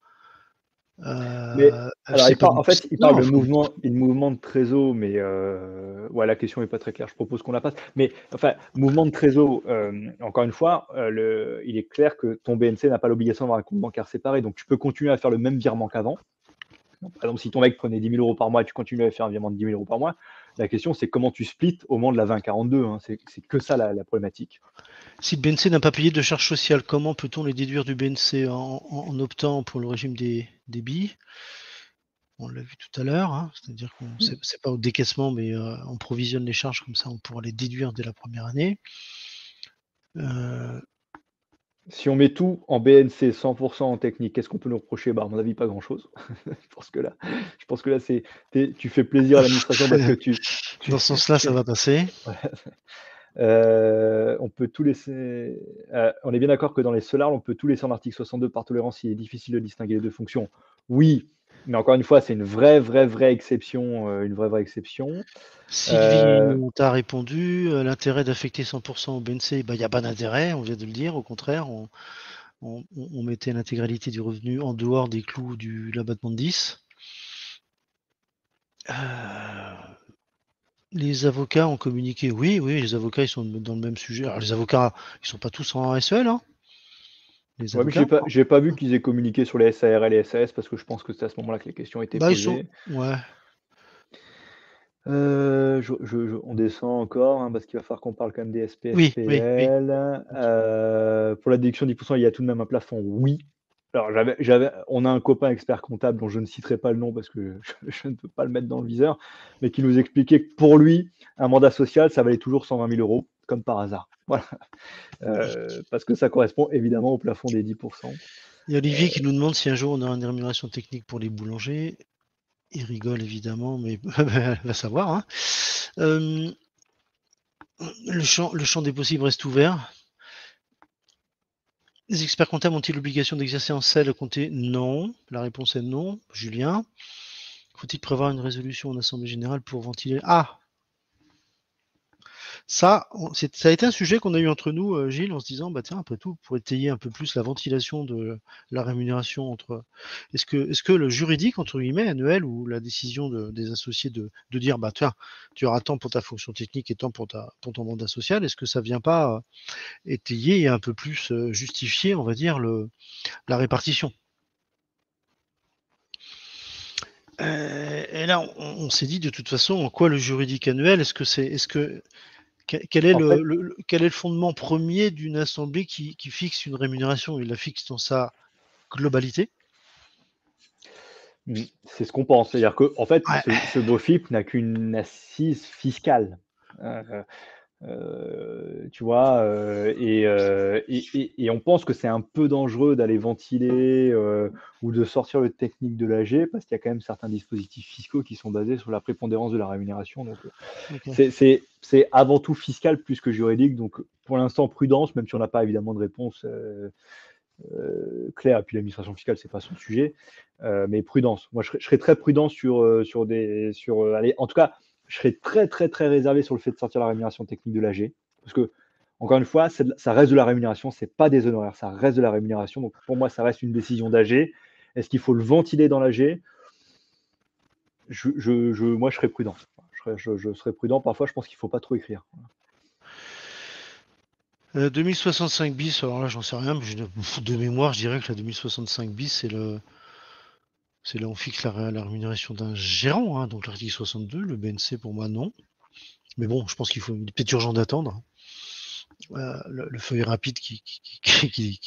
Mais alors, C'est pas en fait, il parle non, de mouvement de trésor, mais ouais, la question n'est pas très claire. Je propose qu'on la passe. Mais enfin, mouvement de trésor, encore une fois, il est clair que ton BNC n'a pas l'obligation d'avoir un compte bancaire séparé. Donc, tu peux continuer à faire le même virement qu'avant. Par exemple, si ton mec prenait 10 000 euros par mois et tu continues à faire un virement de 10 000 euros par mois, la question, c'est comment tu splits au moment de la 2042. C'est que ça la problématique. Si le BNC n'a pas payé de charges sociales, comment peut-on les déduire du BNC en optant pour le régime des billes? On l'a vu tout à l'heure, c'est-à-dire qu'on c'est pas au décaissement, mais on provisionne les charges comme ça, on pourra les déduire dès la première année. Si on met tout en BNC, 100% en technique, qu'est-ce qu'on peut nous reprocher? À mon avis, pas grand-chose. Je pense que là, tu fais plaisir à l'administration parce que Dans ce sens-là, ça va passer. On peut tout laisser. On est bien d'accord que dans les solars, on peut tout laisser en article 62 par tolérance. Il est difficile de distinguer les deux fonctions. Oui, mais encore une fois, c'est une vraie exception, Sylvie, on t'a répondu. L'intérêt d'affecter 100% au BNC, il n'y a pas d'intérêt, on vient de le dire. Au contraire, on mettait l'intégralité du revenu en dehors des clous de l'abattement de 10. Les avocats ont communiqué. Oui, les avocats, ils sont dans le même sujet. Alors, les avocats, ils sont pas tous en SEL, les Ouais, mais avocats. j'ai pas vu qu'ils aient communiqué sur les SARL et les SAS parce que je pense que c'est à ce moment-là que les questions étaient Ils sont. posées. Ouais. On descend encore parce qu'il va falloir qu'on parle quand même des Oui. SPFPL. Pour la déduction de 10%, il y a tout de même un plafond. Oui. Alors, on a un copain expert comptable dont je ne citerai pas le nom parce que je ne peux pas le mettre dans le viseur, mais qui nous expliquait que pour lui, un mandat social, ça valait toujours 120 000 euros. comme par hasard. Voilà. Parce que ça correspond évidemment au plafond des 10%. Il y a Olivier qui nous demande si un jour on aura une rémunération technique pour les boulangers. Il rigole évidemment, mais va savoir. Hein. Le champ des possibles reste ouvert. Les experts comptables ont-ils l'obligation d'exercer en sel compté? Non. La réponse est non. Julien. Faut-il prévoir une résolution en assemblée générale pour ventiler? Ah, ça a été un sujet qu'on a eu entre nous, Gilles, en se disant, bah tiens, après tout, pour étayer un peu plus la ventilation de la rémunération entre. Est-ce que le juridique, entre guillemets, annuel, ou la décision des associés de dire, bah tiens, tu auras tant pour ta fonction technique et tant pour ton mandat social, est-ce que ça vient pas étayer et un peu plus justifier, on va dire, la répartition? Et là, on s'est dit de toute façon, en quoi le juridique annuel, quel est En fait, quel est le fondement premier d'une assemblée qui fixe une rémunération? Il la fixe dans sa globalité. c'est ce qu'on pense. C'est-à-dire que, en fait, Ouais. ce BOFIP n'a qu'une assise fiscale. Tu vois, et on pense que c'est un peu dangereux d'aller ventiler ou de sortir le technique de l'AG parce qu'il y a quand même certains dispositifs fiscaux qui sont basés sur la prépondérance de la rémunération. Donc, Okay. c'est avant tout fiscal plus que juridique. Donc, pour l'instant, prudence, même si on n'a pas évidemment de réponse claire. Et puis, l'administration fiscale, c'est pas son sujet, mais prudence. Moi, je serais très prudent allez, en tout cas, je serais très, très, très réservé sur le fait de sortir la rémunération technique de l'AG. Parce que, encore une fois, ça reste de la rémunération, c'est pas des honoraires, ça reste de la rémunération. Donc, pour moi, ça reste une décision d'AG. Est-ce qu'il faut le ventiler dans l'AG? Moi, je serais prudent. Je serais prudent. Parfois, je pense qu'il ne faut pas trop écrire. 2065 bis, alors là, j'en sais rien, mais de mémoire, je dirais que la 2065 bis, c'est là où on fixe la rémunération d'un gérant, hein, donc l'article 62, le BNC pour moi non. Mais bon, je pense il est peut-être urgent d'attendre. Le feuille rapide qui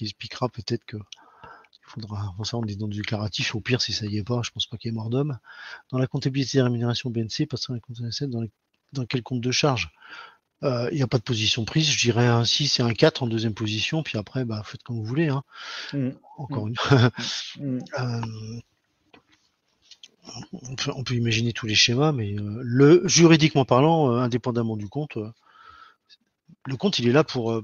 expliquera peut-être que il faudra ça on est dans du déclaratif. Au pire, si ça y est pas, je pense pas qu'il y ait mort d'homme. Dans la comptabilité des rémunérations BNC, passer dans les comptes NSF, dans quel compte de charge? Il n'y a pas de position prise, je dirais un 6 et un 4 en deuxième position, puis après, bah, faites comme vous voulez. Hein. Mmh. Encore Mmh. une Mmh. on peut imaginer tous les schémas, mais juridiquement parlant, indépendamment du compte, le compte, il est là pour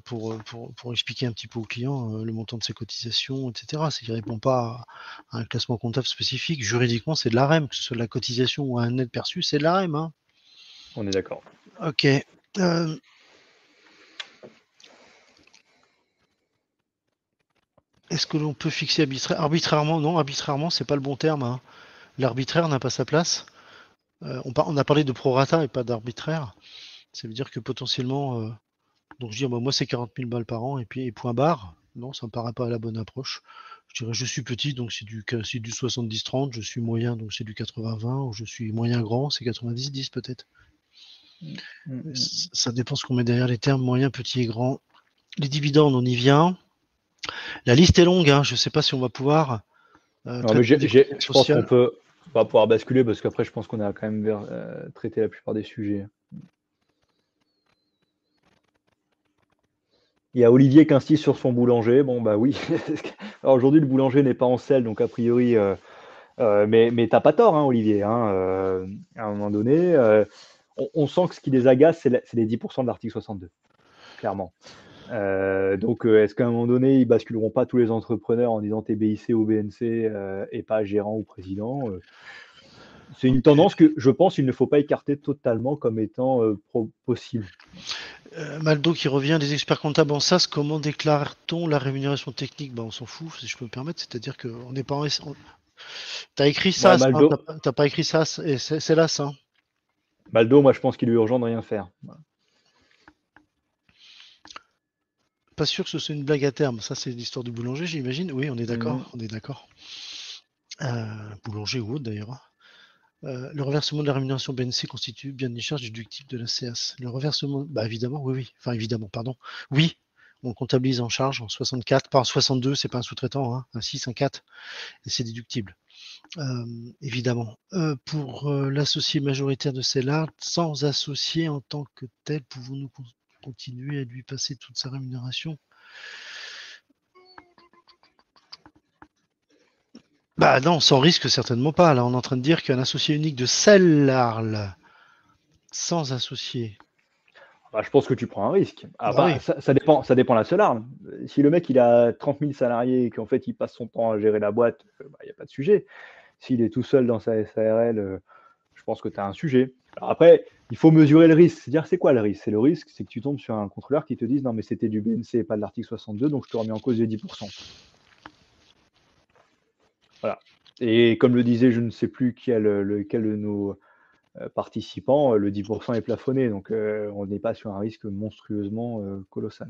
expliquer un petit peu au client le montant de ses cotisations, etc. Il ne répond pas à un classement comptable spécifique. Juridiquement, c'est de l'AREM, que ce soit de la cotisation ou un net perçu, c'est de l'AREM. Hein. On est d'accord. Ok. Est-ce que l'on peut fixer arbitrairement? Non, arbitrairement, c'est pas le bon terme. Hein. L'arbitraire n'a pas sa place. On a parlé de prorata et pas d'arbitraire. Ça veut dire que potentiellement, donc je dis, bah, moi c'est 40 000 balles par an et puis point barre. Non, ça me paraît pas la bonne approche. Je dirais, je suis petit, donc c'est du 70-30. Je suis moyen, donc c'est du 80-20. Ou je suis moyen grand, c'est 90-10 peut-être. Mmh. Mmh. Ça dépend ce qu'on met derrière les termes moyen, petit et grand. Les dividendes, on y vient. La liste est longue. Hein. Je ne sais pas si on va pouvoir Non, mais traiter des questions je pense sociales. qu'on va pouvoir basculer parce qu'après, je pense qu'on a quand même traité la plupart des sujets. Il y a Olivier qui insiste sur son boulanger. Bon, bah oui. Alors aujourd'hui, le boulanger n'est pas en selle, donc a priori, mais t'as pas tort, hein, Olivier. Hein, à un moment donné, on sent que ce qui les agace, c'est les 10% de l'article 62, clairement. Donc, est-ce qu'à un moment donné, ils basculeront pas tous les entrepreneurs en disant TBIC ou BNC et pas gérant ou président? C'est une Okay. tendance que je pense il ne faut pas écarter totalement comme étant possible. Maldo qui revient, les experts comptables en SAS, comment déclare-t-on la rémunération technique? Bah, on s'en fout, si je peux me permettre, c'est-à-dire qu'on n'est pas en. T'as écrit Bah, SAS, hein, Maldo, t'as pas écrit SAS, et c'est là, ça. Hein. Maldo, moi je pense qu'il est urgent de rien faire. Pas sûr que ce soit une blague à terme. Ça, c'est l'histoire du boulanger, j'imagine. Oui, on est Mhm. d'accord, on est d'accord. Boulanger ou autre d'ailleurs. Hein. Le reversement de la rémunération BNC constitue bien une charge déductible de la CAS. Le reversement, bah évidemment, oui. Enfin, évidemment, pardon. Oui, on comptabilise en charge en 64, pas en 62, c'est pas un sous-traitant, hein, un 6, un 4, et c'est déductible. Évidemment. Pour l'associé majoritaire de celle-là, sans associé en tant que tel, pouvons-nous continuer à lui passer toute sa rémunération. Bah non, sans risque, certainement pas. Là, on est en train de dire qu'un associé unique de Cellarl, sans associé. Bah, je pense que tu prends un risque. Ah, Bah bah, oui. ça dépend la seule arme. Si le mec il a 30 000 salariés et qu'en fait il passe son temps à gérer la boîte, bah, il n'y a pas de sujet. S'il est tout seul dans sa SARL, je pense que tu as un sujet. Alors après, il faut mesurer le risque. C'est-à-dire, c'est quoi le risque? C'est le risque, c'est que tu tombes sur un contrôleur qui te dise non, mais c'était du BNC et pas de l'article 62, donc je te remets en cause les 10%. Voilà. Et comme le disait, je ne sais plus lequel de nos participants, le 10% est plafonné, donc on n'est pas sur un risque monstrueusement colossal.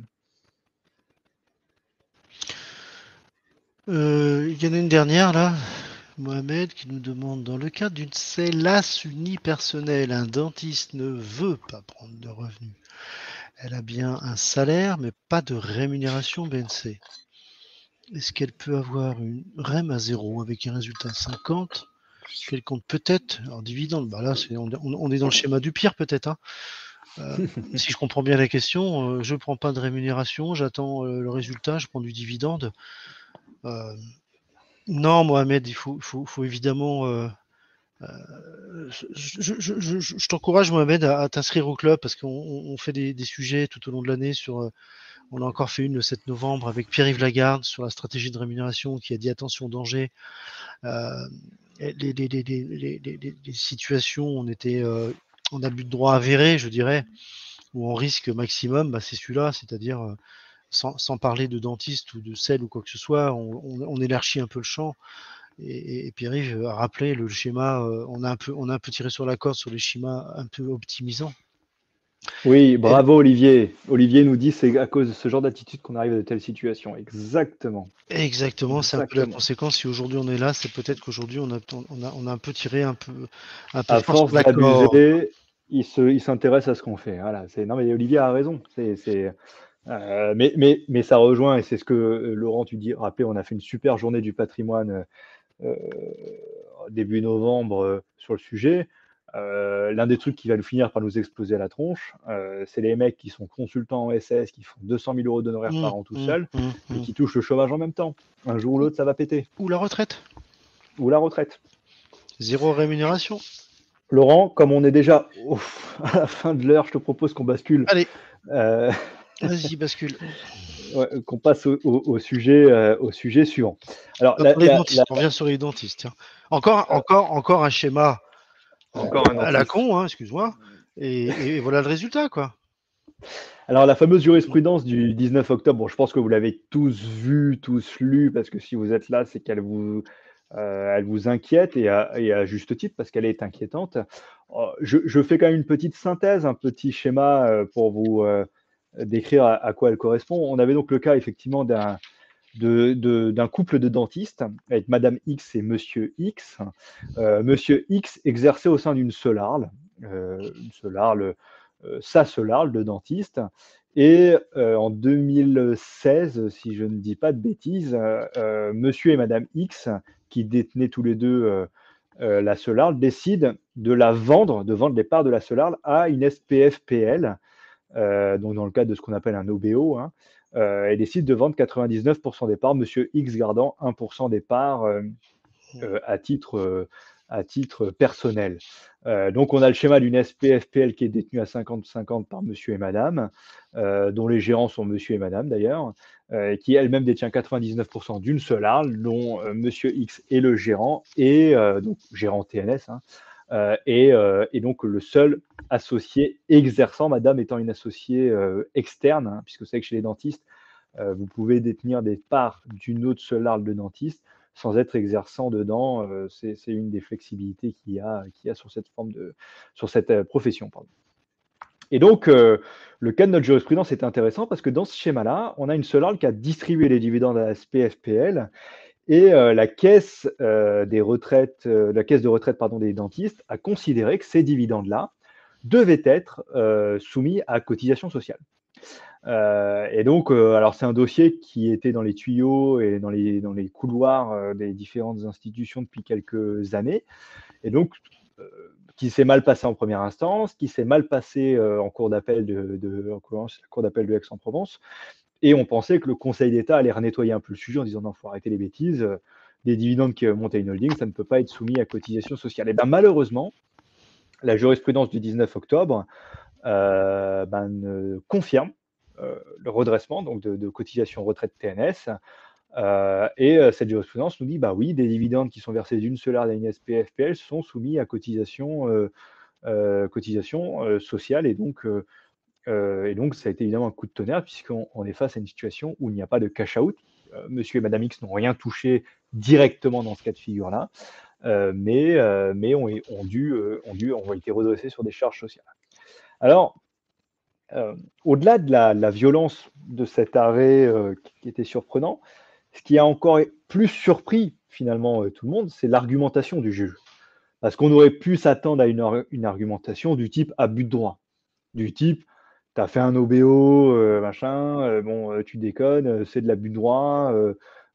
Il y en a une dernière là, Mohamed, qui nous demande dans le cadre d'une CELAS unipersonnelle, un dentiste ne veut pas prendre de revenus. Elle a bien un salaire, mais pas de rémunération BNC. Est-ce qu'elle peut avoir une REM à 0 avec un résultat 50 qu'elle compte peut-être en dividende? Bah là, on est dans le schéma du pire peut-être. Hein. Si je comprends bien la question, je ne prends pas de rémunération, j'attends le résultat, je prends du dividende. Non, Mohamed, il faut évidemment. Je t'encourage, Mohamed, à t'inscrire au club parce qu'on fait des sujets tout au long de l'année sur. On a encore fait une le 7 novembre avec Pierre-Yves Lagarde sur la stratégie de rémunération qui a dit attention danger. Les situations, en abus de droit avéré, je dirais, ou en risque maximum, bah, c'est celui-là, c'est-à-dire sans parler de dentiste ou de sel ou quoi que ce soit, on élargit un peu le champ. Et Pierre-Yves a rappelé le schéma, on a un peu tiré sur la corde sur les schémas un peu optimisants. Oui, Et bravo Olivier. Olivier nous dit c'est à cause de ce genre d'attitude qu'on arrive à de telles situations. Exactement. exactement, c'est un peu la Exactement. conséquence. Si aujourd'hui on est là, c'est peut-être qu'aujourd'hui on a un peu tiré un peu À fort sur force la corde. d'abuser, il s'intéresse à ce qu'on fait. Voilà, non, mais Olivier a raison. Mais ça rejoint, et c'est ce que Laurent, tu dis, rappelez, on a fait une super journée du patrimoine euh, début novembre sur le sujet. L'un des trucs qui va nous finir par nous exploser à la tronche, c'est les mecs qui sont consultants en SS, qui font 200 000 euros d'honoraires par an tout seuls et qui touchent le chômage en même temps. Un jour ou l'autre, ça va péter. Ou la retraite. Ou la retraite. Zéro rémunération. Laurent, comme on est déjà à la fin de l'heure, je te propose qu'on bascule, Allez, euh, vas-y, bascule. qu'on passe au sujet suivant. Alors, On revient sur les dentistes. Tiens. Encore un schéma encore un à la dentiste. con, hein, excuse-moi. Et voilà le résultat, quoi. Alors, la fameuse jurisprudence du 19 octobre, bon, je pense que vous l'avez tous vu, tous lu, parce que si vous êtes là, c'est elle vous inquiète, et à juste titre, parce qu'elle est inquiétante. Je fais quand même une petite synthèse, un petit schéma pour vous décrire à quoi elle correspond. On avait donc le cas, effectivement, d'un couple de dentistes avec Madame X et Monsieur X. Monsieur X exerçait au sein d'une Solarle, sa Solarle de dentiste. Et en 2016, si je ne dis pas de bêtises, Monsieur et Madame X, qui détenaient tous les deux la Solarle, décident de vendre les parts de la Solarle à une SPFPL, donc dans le cadre de ce qu'on appelle un OBO, hein, et décide de vendre 99% des parts, Monsieur X gardant 1% des parts à titre personnel. Donc on a le schéma d'une SPFPL qui est détenue à 50-50 par Monsieur et Madame, dont les gérants sont Monsieur et Madame d'ailleurs, qui elle-même détient 99% d'une seule arle, dont Monsieur X est le gérant, et donc gérant TNS, hein, et donc le seul associé exerçant, Madame étant une associée externe, hein, puisque vous savez que chez les dentistes, vous pouvez détenir des parts d'une autre seule arle de dentiste sans être exerçant dedans. C'est une des flexibilités qu'il y a sur cette profession. Pardon. Et donc, le cas de notre jurisprudence est intéressant parce que dans ce schéma-là, on a une seule arle qui a distribué les dividendes à la SPFPL, et la caisse de retraite pardon, des dentistes a considéré que ces dividendes-là devaient être soumis à cotisation sociale. Et donc, alors c'est un dossier qui était dans les tuyaux et dans les couloirs des différentes institutions depuis quelques années. Et donc, qui s'est mal passé en première instance, qui s'est mal passé en cour d'appel en l'occurrence, la cour d'appel de Aix-en-Provence. Et on pensait que le Conseil d'État allait renettoyer un peu le sujet en disant non, il faut arrêter les bêtises, des dividendes qui montent à une holding, ça ne peut pas être soumis à cotisation sociale. Et bien malheureusement, la jurisprudence du 19 octobre confirme le redressement donc de cotisation retraite TNS. Cette jurisprudence nous dit, bah oui, des dividendes qui sont versés d'une seule à une SPFPL sont soumis à cotisation sociale. Et donc, ça a été évidemment un coup de tonnerre, puisqu'on est face à une situation où il n'y a pas de cash-out. Monsieur et Madame X n'ont rien touché directement dans ce cas de figure-là, mais ont été redressés sur des charges sociales. Alors, au-delà de la violence de cet arrêt qui était surprenant, ce qui a encore plus surpris finalement tout le monde, c'est l'argumentation du juge. Parce qu'on aurait pu s'attendre à une argumentation du type abus de droit, du type tu as fait un OBO, tu déconnes, c'est de l'abus de droit,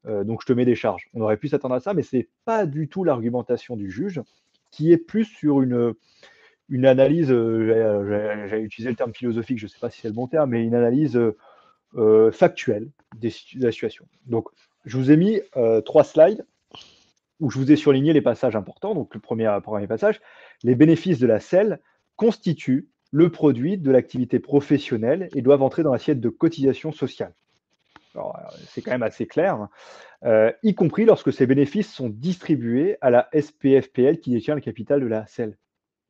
donc je te mets des charges. On aurait pu s'attendre à ça, mais c'est pas du tout l'argumentation du juge, qui est plus sur une analyse, j'allais utiliser le terme philosophique, je ne sais pas si c'est le bon terme, mais une analyse factuelle de la situation. Donc, je vous ai mis 3 slides où je vous ai surligné les passages importants. Donc, le premier passage, les bénéfices de la SEL constituent le produit de l'activité professionnelle et doivent entrer dans l'assiette de cotisation sociale. Alors, c'est quand même assez clair, y compris lorsque ces bénéfices sont distribués à la SPFPL qui détient le capital de la SEL.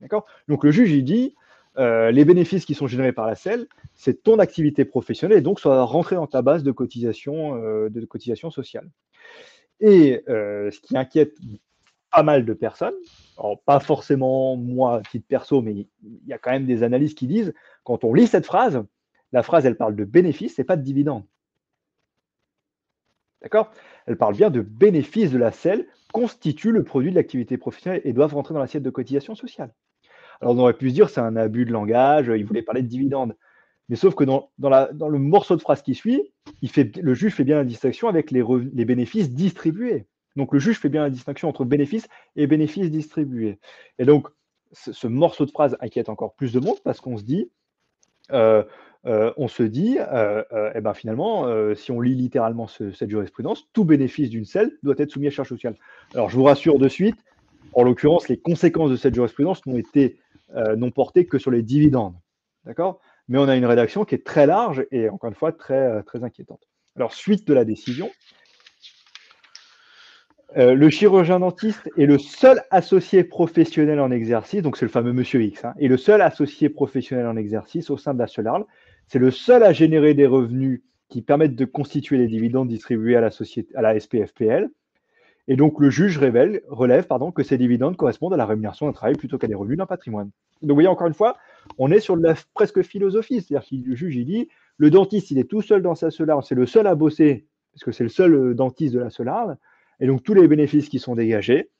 D'accord ? Donc, le juge, il dit, les bénéfices qui sont générés par la SEL, c'est ton activité professionnelle et donc ça va rentrer dans ta base de cotisation sociale. Et ce qui inquiète pas mal de personnes, alors pas forcément moi à titre perso, mais il y a quand même des analyses qui disent, quand on lit cette phrase, la phrase elle parle de bénéfices et pas de dividendes. D'accord ? Elle parle bien de bénéfices de la SEL constituent le produit de l'activité professionnelle et doivent rentrer dans l'assiette de cotisation sociale. Alors on aurait pu se dire c'est un abus de langage, il voulait parler de dividendes. Mais sauf que dans le morceau de phrase qui suit, le juge fait bien la distinction avec les bénéfices distribués. Donc le juge fait bien la distinction entre bénéfices et bénéfices distribués. Et donc ce morceau de phrase inquiète encore plus de monde parce qu'on se dit, finalement, si on lit littéralement cette jurisprudence, tout bénéfice d'une SEL doit être soumis à charge sociale. Alors je vous rassure de suite, en l'occurrence, les conséquences de cette jurisprudence n'ont porté que sur les dividendes. D'accord ? Mais on a une rédaction qui est très large et encore une fois très, très inquiétante. Alors, suite de la décision, le chirurgien dentiste est le seul associé professionnel en exercice, donc c'est le fameux monsieur X, est le seul associé professionnel en exercice au sein de la SELARL. C'est le seul à générer des revenus qui permettent de constituer les dividendes distribués à la SPFPL. Et donc, le juge relève que ces dividendes correspondent à la rémunération d'un travail plutôt qu'à des revenus d'un patrimoine. Donc, vous voyez, encore une fois, on est sur de la presque philosophie. C'est-à-dire que le juge, il dit, le dentiste, il est tout seul dans sa SELARL, c'est le seul à bosser, parce que c'est le seul dentiste de la SELARL, et donc tous les bénéfices qui sont dégagés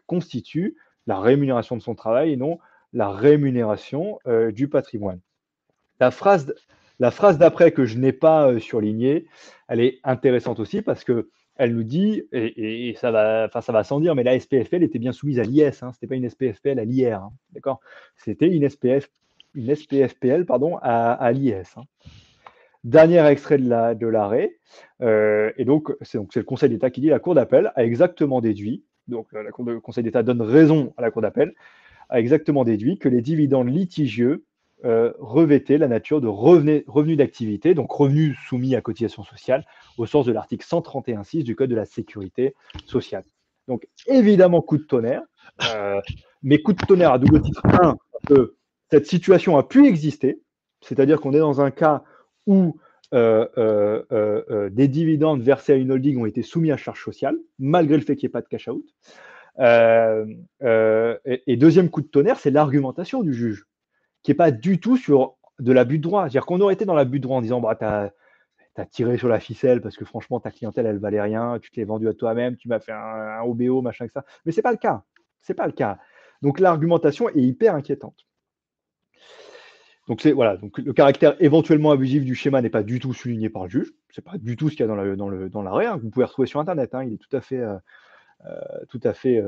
constituent la rémunération de son travail et non la rémunération du patrimoine. La phrase d'après que je n'ai pas surlignée, elle est intéressante aussi parce que elle nous dit, et ça va sans dire, mais la SPFL était bien soumise à l'IS, ce n'était pas une SPFPL à l'IR, d'accord ? C'était une SPFPL à l'IS. Dernier extrait de l'arrêt, et donc c'est le Conseil d'État qui dit la Cour d'appel a exactement déduit, donc le Conseil d'État donne raison à la Cour d'appel, a exactement déduit que les dividendes litigieux revêtaient la nature de revenus d'activité, donc revenus soumis à cotisation sociale, au sens de l'article 131.6 du Code de la sécurité sociale. Donc, évidemment, coup de tonnerre, mais coup de tonnerre à double titre. Un, que cette situation a pu exister, c'est-à-dire qu'on est dans un cas où des dividendes versés à une holding ont été soumis à charge sociale, malgré le fait qu'il n'y ait pas de cash-out. Et deuxième coup de tonnerre, c'est l'argumentation du juge, qui n'est pas du tout sur de l'abus de droit. C'est-à-dire qu'on aurait été dans l'abus de droit en disant tu as tiré sur la ficelle parce que franchement, ta clientèle, elle valait rien, tu te l'es vendu à toi-même, tu m'as fait un OBO, machin que ça. Mais ce n'est pas le cas. C'est pas le cas. Donc l'argumentation est hyper inquiétante. Donc donc le caractère éventuellement abusif du schéma n'est pas du tout souligné par le juge. C'est pas du tout ce qu'il y a dans l'arrêt. Vous pouvez retrouver sur Internet. Il est tout à fait tout à fait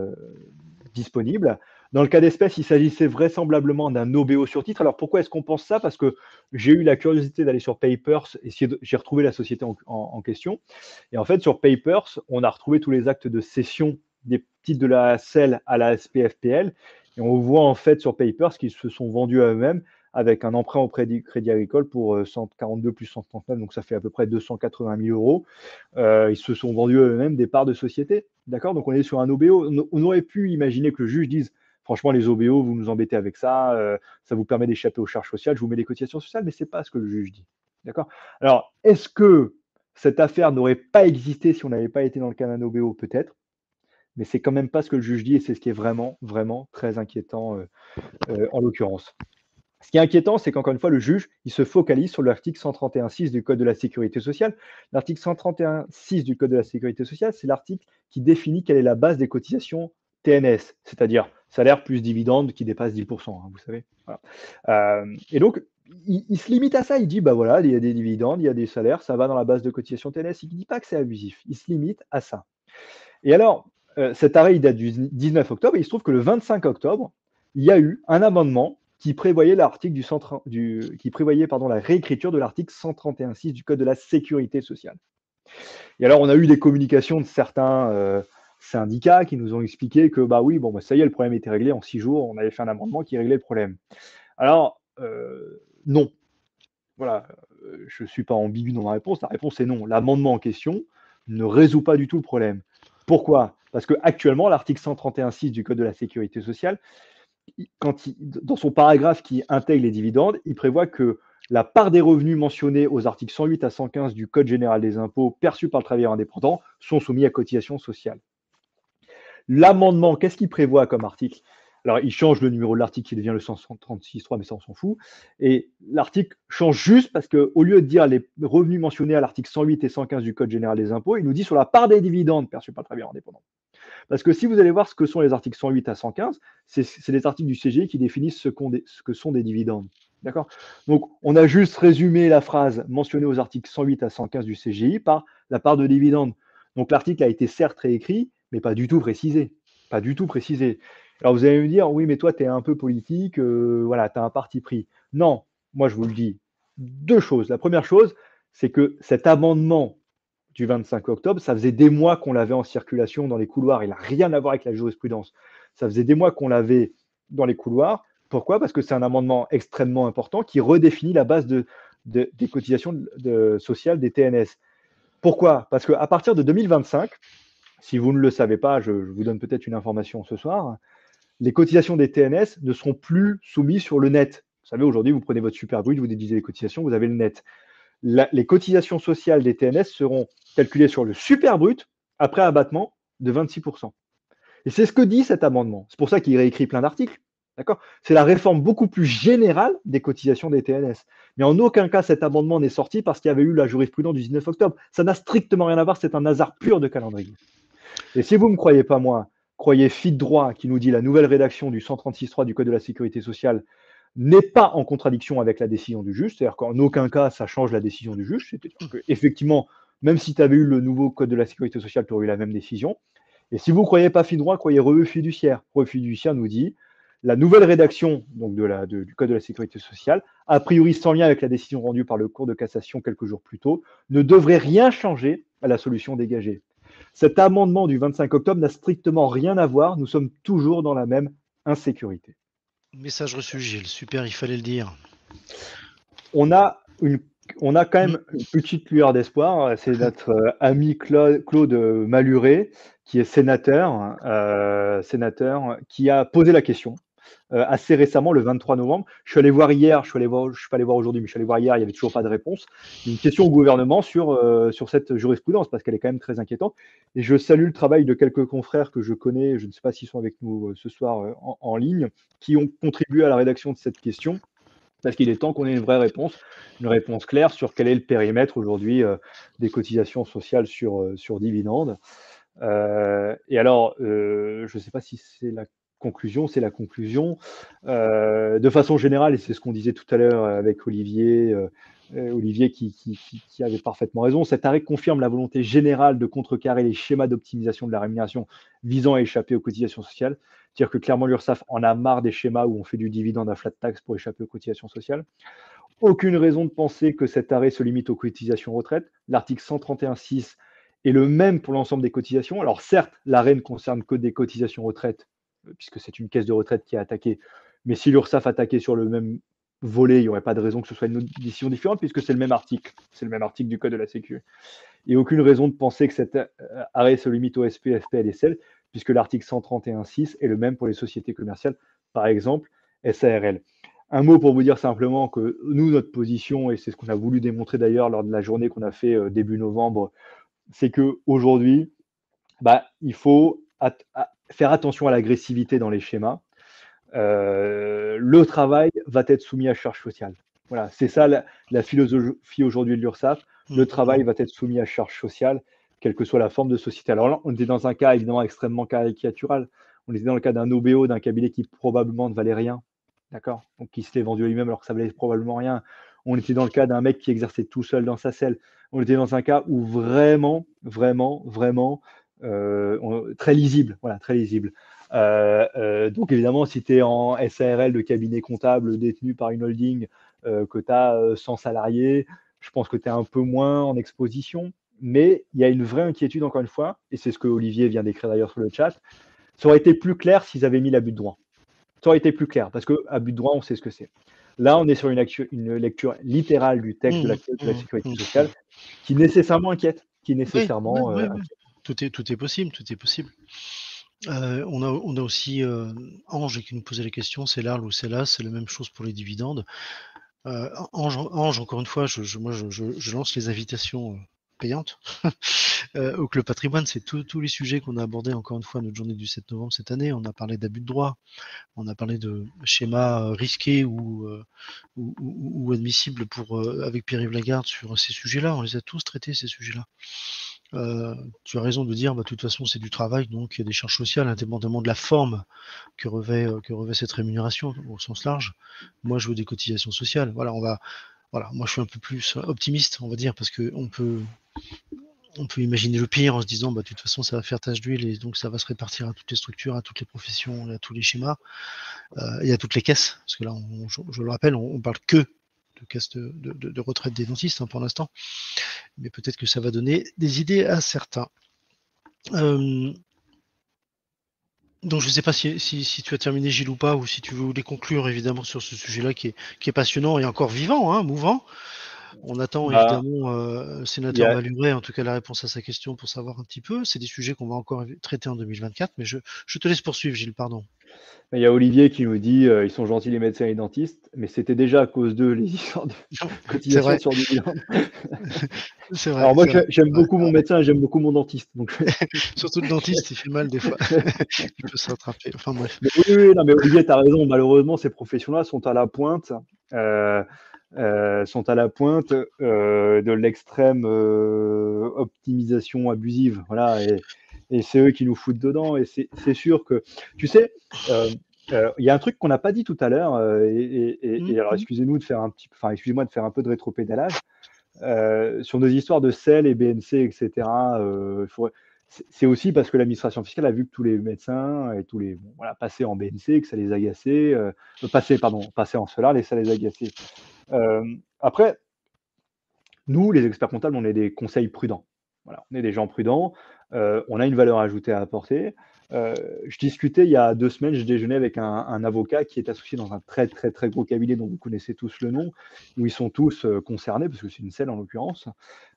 disponible. Dans le cas d'espèce, il s'agissait vraisemblablement d'un OBO sur titre. Alors pourquoi est-ce qu'on pense ça? Parce que j'ai eu la curiosité d'aller sur Papers, j'ai retrouvé la société en question. Et en fait, sur Papers, on a retrouvé tous les actes de cession des titres de la SEL à la SPFPL. Et on voit en fait sur Papers qu'ils se sont vendus à eux-mêmes avec un emprunt au Crédit Agricole pour 142 plus 139, donc ça fait à peu près 280 000 euros. Ils se sont vendus à eux-mêmes des parts de société. D'accord? Donc on est sur un OBO. On aurait pu imaginer que le juge dise franchement, les OBO, vous nous embêtez avec ça, ça vous permet d'échapper aux charges sociales, je vous mets les cotisations sociales, mais ce n'est pas ce que le juge dit. D'accord? Alors, est-ce que cette affaire n'aurait pas existé si on n'avait pas été dans le cas d'un OBO? Peut-être, mais c'est quand même pas ce que le juge dit et c'est ce qui est vraiment, vraiment très inquiétant en l'occurrence. Ce qui est inquiétant, c'est qu'encore une fois, le juge, il se focalise sur l'article 131.6 du Code de la sécurité sociale. L'article 131.6 du Code de la sécurité sociale, c'est l'article qui définit quelle est la base des cotisations TNS, c'est-à-dire salaire plus dividende qui dépasse 10%, hein, vous savez. Voilà. Et donc, il se limite à ça. Il dit, bah voilà, il y a des dividendes, il y a des salaires, ça va dans la base de cotisation TNS. Il ne dit pas que c'est abusif. Il se limite à ça. Et alors, cet arrêt, il date du 19 octobre, et il se trouve que le 25 octobre, il y a eu un amendement qui prévoyait la réécriture de l'article 131.6 du Code de la sécurité sociale. Et alors, on a eu des communications de certains syndicats qui nous ont expliqué que, bah oui, bon, bah, ça y est, le problème était réglé en 6 jours, on avait fait un amendement qui réglait le problème. Alors, non. Voilà, je ne suis pas ambigu dans ma réponse. La réponse est non. L'amendement en question ne résout pas du tout le problème. Pourquoi? Parce qu'actuellement, l'article 131.6 du Code de la sécurité sociale, dans son paragraphe qui intègre les dividendes, il prévoit que la part des revenus mentionnés aux articles 108 à 115 du Code général des impôts perçus par le travailleur indépendant sont soumis à cotisation sociale. L'amendement, qu'est-ce qu'il prévoit comme article? Alors, il change le numéro de l'article qui devient le 136.3, mais ça, on s'en fout. Et l'article change juste parce qu'au lieu de dire les revenus mentionnés à l'article 108 et 115 du Code général des impôts, il nous dit sur la part des dividendes perçus par le travailleur indépendant. Parce que si vous allez voir ce que sont les articles 108 à 115, c'est les articles du CGI qui définissent ce que sont des dividendes. D'accord? Donc, on a juste résumé la phrase mentionnée aux articles 108 à 115 du CGI par la part de dividendes. Donc, l'article a été certes réécrit, mais pas du tout précisé. Pas du tout précisé. Alors, vous allez me dire, oui, mais toi, tu es un peu politique, voilà, tu as un parti pris. Non, moi, je vous le dis. Deux choses. La première chose, c'est que cet amendement du 25 octobre, ça faisait des mois qu'on l'avait en circulation dans les couloirs. Il n'a rien à voir avec la jurisprudence. Ça faisait des mois qu'on l'avait dans les couloirs. Pourquoi? Parce que c'est un amendement extrêmement important qui redéfinit la base des cotisations sociales des TNS. Pourquoi? Parce qu'à partir de 2025, si vous ne le savez pas, je vous donne peut-être une information ce soir, les cotisations des TNS ne seront plus soumises sur le net. Vous savez, aujourd'hui, vous prenez votre super brut, vous déduisez les cotisations, vous avez le net. Les cotisations sociales des TNS seront calculées sur le super brut après abattement de 26%. Et c'est ce que dit cet amendement. C'est pour ça qu'il réécrit plein d'articles. D'accord? C'est la réforme beaucoup plus générale des cotisations des TNS. Mais en aucun cas, cet amendement n'est sorti parce qu'il y avait eu la jurisprudence du 19 octobre. Ça n'a strictement rien à voir, c'est un hasard pur de calendrier. Et si vous ne me croyez pas moi, croyez Fit Droit qui nous dit la nouvelle rédaction du 136.3 du Code de la sécurité sociale n'est pas en contradiction avec la décision du juge, c'est-à-dire qu'en aucun cas ça change la décision du juge, c'est-à-dire qu'effectivement, même si tu avais eu le nouveau Code de la sécurité sociale, tu aurais eu la même décision. Et si vous ne croyez pas Fit Droit, croyez Revue Fiduciaire. Revue Fiduciaire nous dit la nouvelle rédaction donc du Code de la sécurité sociale, a priori sans lien avec la décision rendue par le Cour de cassation quelques jours plus tôt, ne devrait rien changer à la solution dégagée. Cet amendement du 25 octobre n'a strictement rien à voir, nous sommes toujours dans la même insécurité. Message reçu, Gilles. Super, il fallait le dire. On a quand même une petite lueur d'espoir. C'est notre ami Claude Maluré, qui est sénateur, qui a posé la question assez récemment, le 23 novembre. Je suis allé voir hier, je ne suis pas allé voir aujourd'hui, mais je suis allé voir hier, il n'y avait toujours pas de réponse. Une question au gouvernement sur cette jurisprudence, parce qu'elle est quand même très inquiétante. Et je salue le travail de quelques confrères que je connais, je ne sais pas s'ils sont avec nous ce soir en ligne, qui ont contribué à la rédaction de cette question. Parce qu'il est temps qu'on ait une vraie réponse, une réponse claire sur quel est le périmètre aujourd'hui des cotisations sociales sur dividendes. Et alors, je ne sais pas si c'est la conclusion, c'est la conclusion. De façon générale, et c'est ce qu'on disait tout à l'heure avec Olivier, Olivier qui avait parfaitement raison, cet arrêt confirme la volonté générale de contrecarrer les schémas d'optimisation de la rémunération visant à échapper aux cotisations sociales. C'est-à-dire que clairement, l'URSSAF en a marre des schémas où on fait du dividende à flat tax pour échapper aux cotisations sociales. Aucune raison de penser que cet arrêt se limite aux cotisations retraite. L'article 131.6 est le même pour l'ensemble des cotisations. Alors certes, l'arrêt ne concerne que des cotisations retraite, puisque c'est une caisse de retraite qui est attaquée. Mais si l'URSSAF attaquait sur le même volet, il n'y aurait pas de raison que ce soit une décision différente, puisque c'est le même article. C'est le même article du Code de la Sécu. Et aucune raison de penser que cet arrêt se limite au SP, FPL et SEL, puisque l'article 131.6 est le même pour les sociétés commerciales, par exemple SARL. Un mot pour vous dire simplement que nous, notre position, et c'est ce qu'on a voulu démontrer d'ailleurs lors de la journée qu'on a fait début novembre, c'est qu'aujourd'hui, il faut faire attention à l'agressivité dans les schémas. Le travail va être soumis à charge sociale. Voilà, c'est ça la philosophie aujourd'hui de l'URSSAF. Le travail va être soumis à charge sociale, quelle que soit la forme de société. Alors là, on était dans un cas évidemment extrêmement caricatural. On était dans le cas d'un OBO, d'un cabinet qui probablement ne valait rien. D'accord? Donc qui s'était vendu à lui-même alors que ça valait probablement rien. On était dans le cas d'un mec qui exerçait tout seul dans sa selle. On était dans un cas où vraiment, très lisible. Voilà, très lisible. Donc évidemment, si tu es en SARL de cabinet comptable détenu par une holding, que tu as 100 salariés, je pense que tu es un peu moins en exposition. Mais il y a une vraie inquiétude, encore une fois, et c'est ce que Olivier vient d'écrire d'ailleurs sur le chat. Ça aurait été plus clair s'ils avaient mis l'abus de droit. Ça aurait été plus clair, parce qu'abus de droit, on sait ce que c'est. Là, on est sur une lecture littérale du texte de la sécurité sociale qui nécessairement inquiète. Tout est possible, tout est possible. On a aussi Ange qui nous posait la question, c'est l'ARL ou c'est l'AS, c'est la même chose pour les dividendes. Ange, encore une fois, je lance les invitations payantes au Club Patrimoine. C'est tous les sujets qu'on a abordés encore une fois à notre journée du 7 novembre cette année. On a parlé d'abus de droit, on a parlé de schémas risqués ou admissibles avec Pierre-Yves Lagarde sur ces sujets-là. On les a tous traités, ces sujets-là. Tu as raison de dire, de toute façon, c'est du travail, donc il y a des charges sociales, indépendamment de la forme que revêt cette rémunération au sens large. Moi, je veux des cotisations sociales. Voilà, moi, je suis un peu plus optimiste, on va dire, parce que on peut imaginer le pire en se disant, de toute façon, ça va faire tache d'huile et donc ça va se répartir à toutes les structures, à toutes les professions, à tous les schémas et à toutes les caisses. Parce que là, je le rappelle, on parle que de caisse de retraite des dentistes pour l'instant, mais peut-être que ça va donner des idées à certains. Donc je ne sais pas si tu as terminé, Gilles, ou pas, ou si tu voulais conclure évidemment sur ce sujet-là qui est passionnant et encore vivant, mouvant. On attend évidemment le sénateur Maluret, en tout cas la réponse à sa question pour savoir un petit peu. C'est des sujets qu'on va encore traiter en 2024, mais je te laisse poursuivre, Gilles, pardon. Il y a Olivier qui nous dit ils sont gentils les médecins et les dentistes, mais c'était déjà à cause d'eux les histoires de cotisation sur dividende. C'est vrai. Alors moi j'aime beaucoup mon médecin et j'aime beaucoup mon dentiste. Donc surtout le dentiste, il fait mal des fois. Il peut se rattraper. Enfin bref. Mais oui, non, mais Olivier, tu as raison. Malheureusement, ces professions-là sont à la pointe. De l'extrême optimisation abusive. Voilà, et c'est eux qui nous foutent dedans. Et c'est sûr que, tu sais, il y a un truc qu'on n'a pas dit tout à l'heure, et alors excusez-moi de faire un peu de rétropédalage sur nos histoires de SEL et BNC, etc. C'est aussi parce que l'administration fiscale a vu que tous les médecins et tous les passaient en BNC, que ça les agaçait, passaient en SOLAR, et ça les agaçait. Après, nous, les experts comptables, on est des conseils prudents. Voilà, on est des gens prudents. On a une valeur ajoutée à apporter. Je discutais il y a 2 semaines, je déjeunais avec un avocat qui est associé dans un très très très gros cabinet dont vous connaissez tous le nom, où ils sont tous concernés, parce que c'est une SEL en l'occurrence,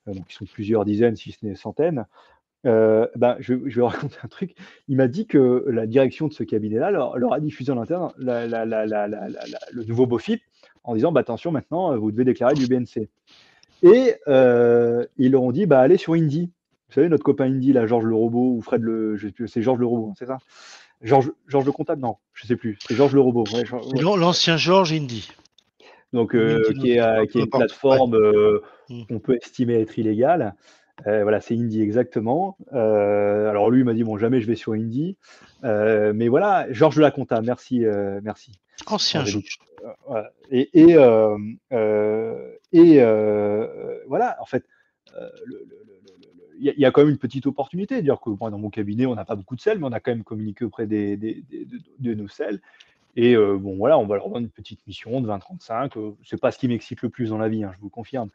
donc ils sont plusieurs dizaines, si ce n'est centaines. Je vais raconter un truc. Il m'a dit que la direction de ce cabinet-là leur a diffusé en interne le nouveau BOFIP en disant attention, maintenant vous devez déclarer du BNC. Et ils leur ont dit allez sur Indy. Vous savez, notre copain Indy, là, Georges le robot, ou Fred le. Je sais plus, c'est Georges le robot, c'est ça? Georges le comptable? Non, je sais plus. C'est Georges le robot. Ouais, l'ancien Georges Indy. Donc, qui est une plateforme qu'on peut estimer être illégale. Voilà, c'est Indy exactement. Alors lui, il m'a dit bon, jamais je vais sur Indy. Mais voilà, Georges de la Conta, merci, merci. Alors Ancien j'ai des Georges. voilà. Voilà, en fait, il y a quand même une petite opportunité. Dire que moi, dans mon cabinet, on n'a pas beaucoup de sel, mais on a quand même communiqué auprès de nos sels. Et bon, voilà, on va leur donner une petite mission de 20-35. C'est pas ce qui m'excite le plus dans la vie, hein, je vous confirme.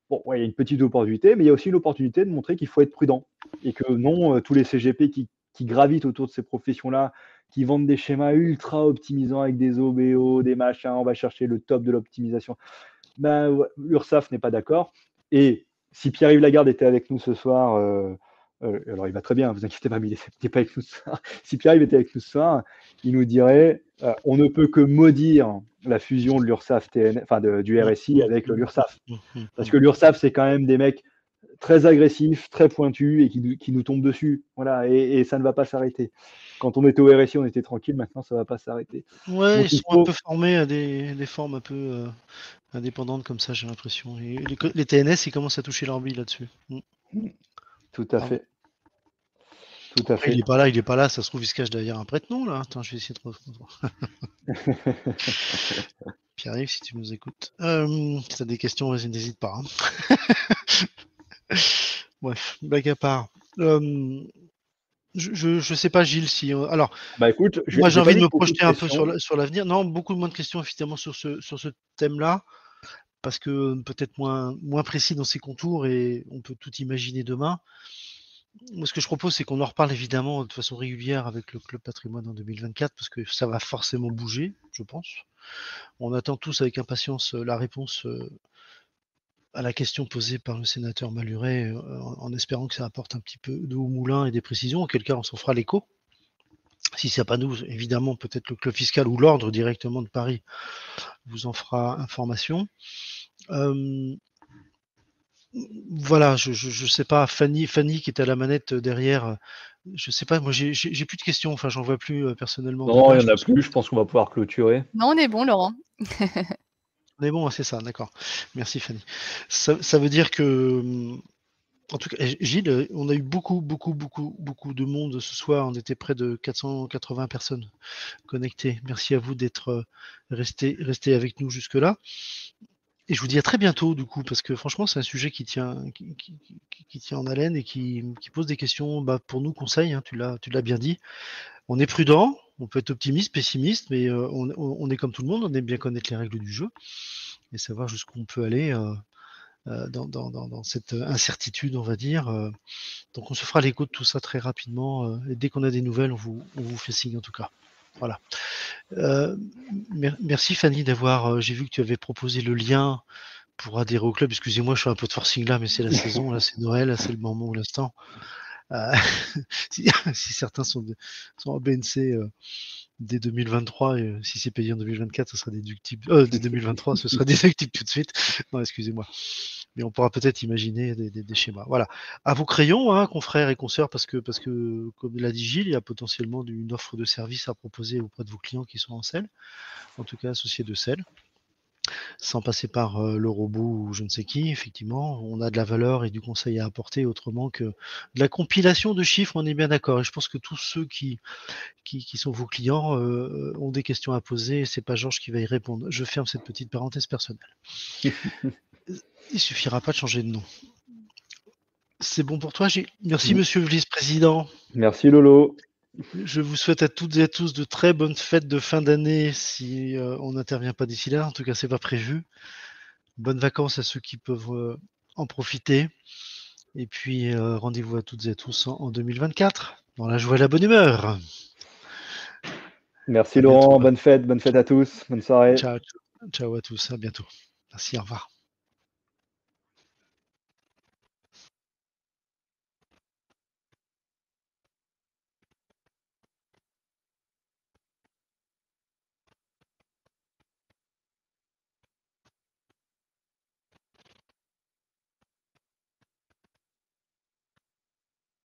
Bon, ouais, il y a une petite opportunité, mais il y a aussi une opportunité de montrer qu'il faut être prudent et que non, tous les CGP qui gravitent autour de ces professions-là, qui vendent des schémas ultra optimisants avec des OBO, des machins, on va chercher le top de l'optimisation. Ben, ouais, l'URSSAF n'est pas d'accord. Et si Pierre-Yves Lagarde était avec nous ce soir, alors il va très bien, vous inquiétez pas, mais il n'est pas avec nous ce soir. Si Pierre-Yves était avec nous ce soir, il nous dirait on ne peut que maudire la fusion de l'URSSAF enfin du RSI avec l'URSSAF. Parce que l'URSSAF, c'est quand même des mecs très agressifs, très pointus et qui nous tombent dessus. Voilà, et ça ne va pas s'arrêter. Quand on était au RSI, on était tranquille, maintenant ça ne va pas s'arrêter. Ouais, Donc ils il sont un peu faut. formés à des formes un peu indépendantes comme ça, j'ai l'impression. Et les TNS, ils commencent à toucher leur bille là-dessus. Tout à Pardon. fait. Tout à Après, fait. il est pas là, ça se trouve, il se cache derrière un prête-nom, là. Attends, je vais essayer de retrouver. Pierre-Yves, si tu nous écoutes. Si tu as des questions, vas-y, n'hésite pas. Hein. Bref, blague à part. Je sais pas, Gilles, si. Alors, Bah écoute, moi, j'ai j'ai pas envie de vu me beaucoup de projeter un peu questions. sur l'avenir. Non, beaucoup moins de questions, évidemment, sur ce thème-là, parce que peut-être moins précis dans ses contours et on peut tout imaginer demain. Moi, ce que je propose, c'est qu'on en reparle évidemment de façon régulière avec le Club Patrimoine en 2024, parce que ça va forcément bouger, je pense. On attend tous avec impatience la réponse à la question posée par le sénateur Maluret, en espérant que ça apporte un petit peu d'eau au moulin et des précisions, auquel cas on s'en fera l'écho. Si c'est pas nous, évidemment, peut-être le club fiscal ou l'ordre directement de Paris vous en fera information. Voilà, je sais pas, Fanny qui est à la manette derrière, je sais pas, moi j'ai plus de questions, enfin j'en vois plus personnellement en tout Non, cas. il Je n'y en a pense plus. Je pense qu'on va pouvoir clôturer. Non, on est bon, Laurent. qu'on est bon, c'est ça, d'accord. Merci Fanny. Ça veut dire que, en tout cas, Gilles, on a eu beaucoup de monde ce soir. On était près de 480 personnes connectées. Merci à vous d'être restés avec nous jusque-là. Et je vous dis à très bientôt, du coup, parce que franchement, c'est un sujet qui tient en haleine et qui pose des questions, pour nous, conseils, hein, tu l'as bien dit. On est prudent, on peut être optimiste, pessimiste, mais on est comme tout le monde, on aime bien connaître les règles du jeu et savoir jusqu'où on peut aller dans cette incertitude, on va dire. Donc on se fera l'écho de tout ça très rapidement. Et dès qu'on a des nouvelles, on vous fait signe en tout cas. Voilà. Merci Fanny d'avoir. J'ai vu que tu avais proposé le lien pour adhérer au club. Excusez-moi, je fais un peu de forcing là, mais c'est la saison, là, c'est Noël, là, c'est le moment ou l'instant. Si certains sont en BNC dès 2023, et si c'est payé en 2024, ce sera déductible. Dès 2023, ce sera déductible tout de suite. Non, excusez-moi. Mais on pourra peut-être imaginer des schémas. Voilà. À vos crayons, hein, confrères et consoeurs, parce que, comme l'a dit Gilles, il y a potentiellement une offre de service à proposer auprès de vos clients qui sont en sel, en tout cas associés de sel, sans passer par le robot ou je ne sais qui. Effectivement, on a de la valeur et du conseil à apporter autrement que de la compilation de chiffres, on est bien d'accord. Et je pense que tous ceux qui sont vos clients ont des questions à poser. C'est pas Georges qui va y répondre. Je ferme cette petite parenthèse personnelle. Il suffira pas de changer de nom. C'est bon pour toi, Gilles? Merci, monsieur le vice-président. Merci Lolo. Je vous souhaite à toutes et à tous de très bonnes fêtes de fin d'année si on n'intervient pas d'ici là. En tout cas, c'est pas prévu. Bonnes vacances à ceux qui peuvent en profiter. Et puis, rendez-vous à toutes et à tous en 2024, dans la joie et la bonne humeur. Merci À bientôt. Laurent. Bonne fête à tous. Bonne soirée. Ciao, ciao à tous. À bientôt. Merci, au revoir.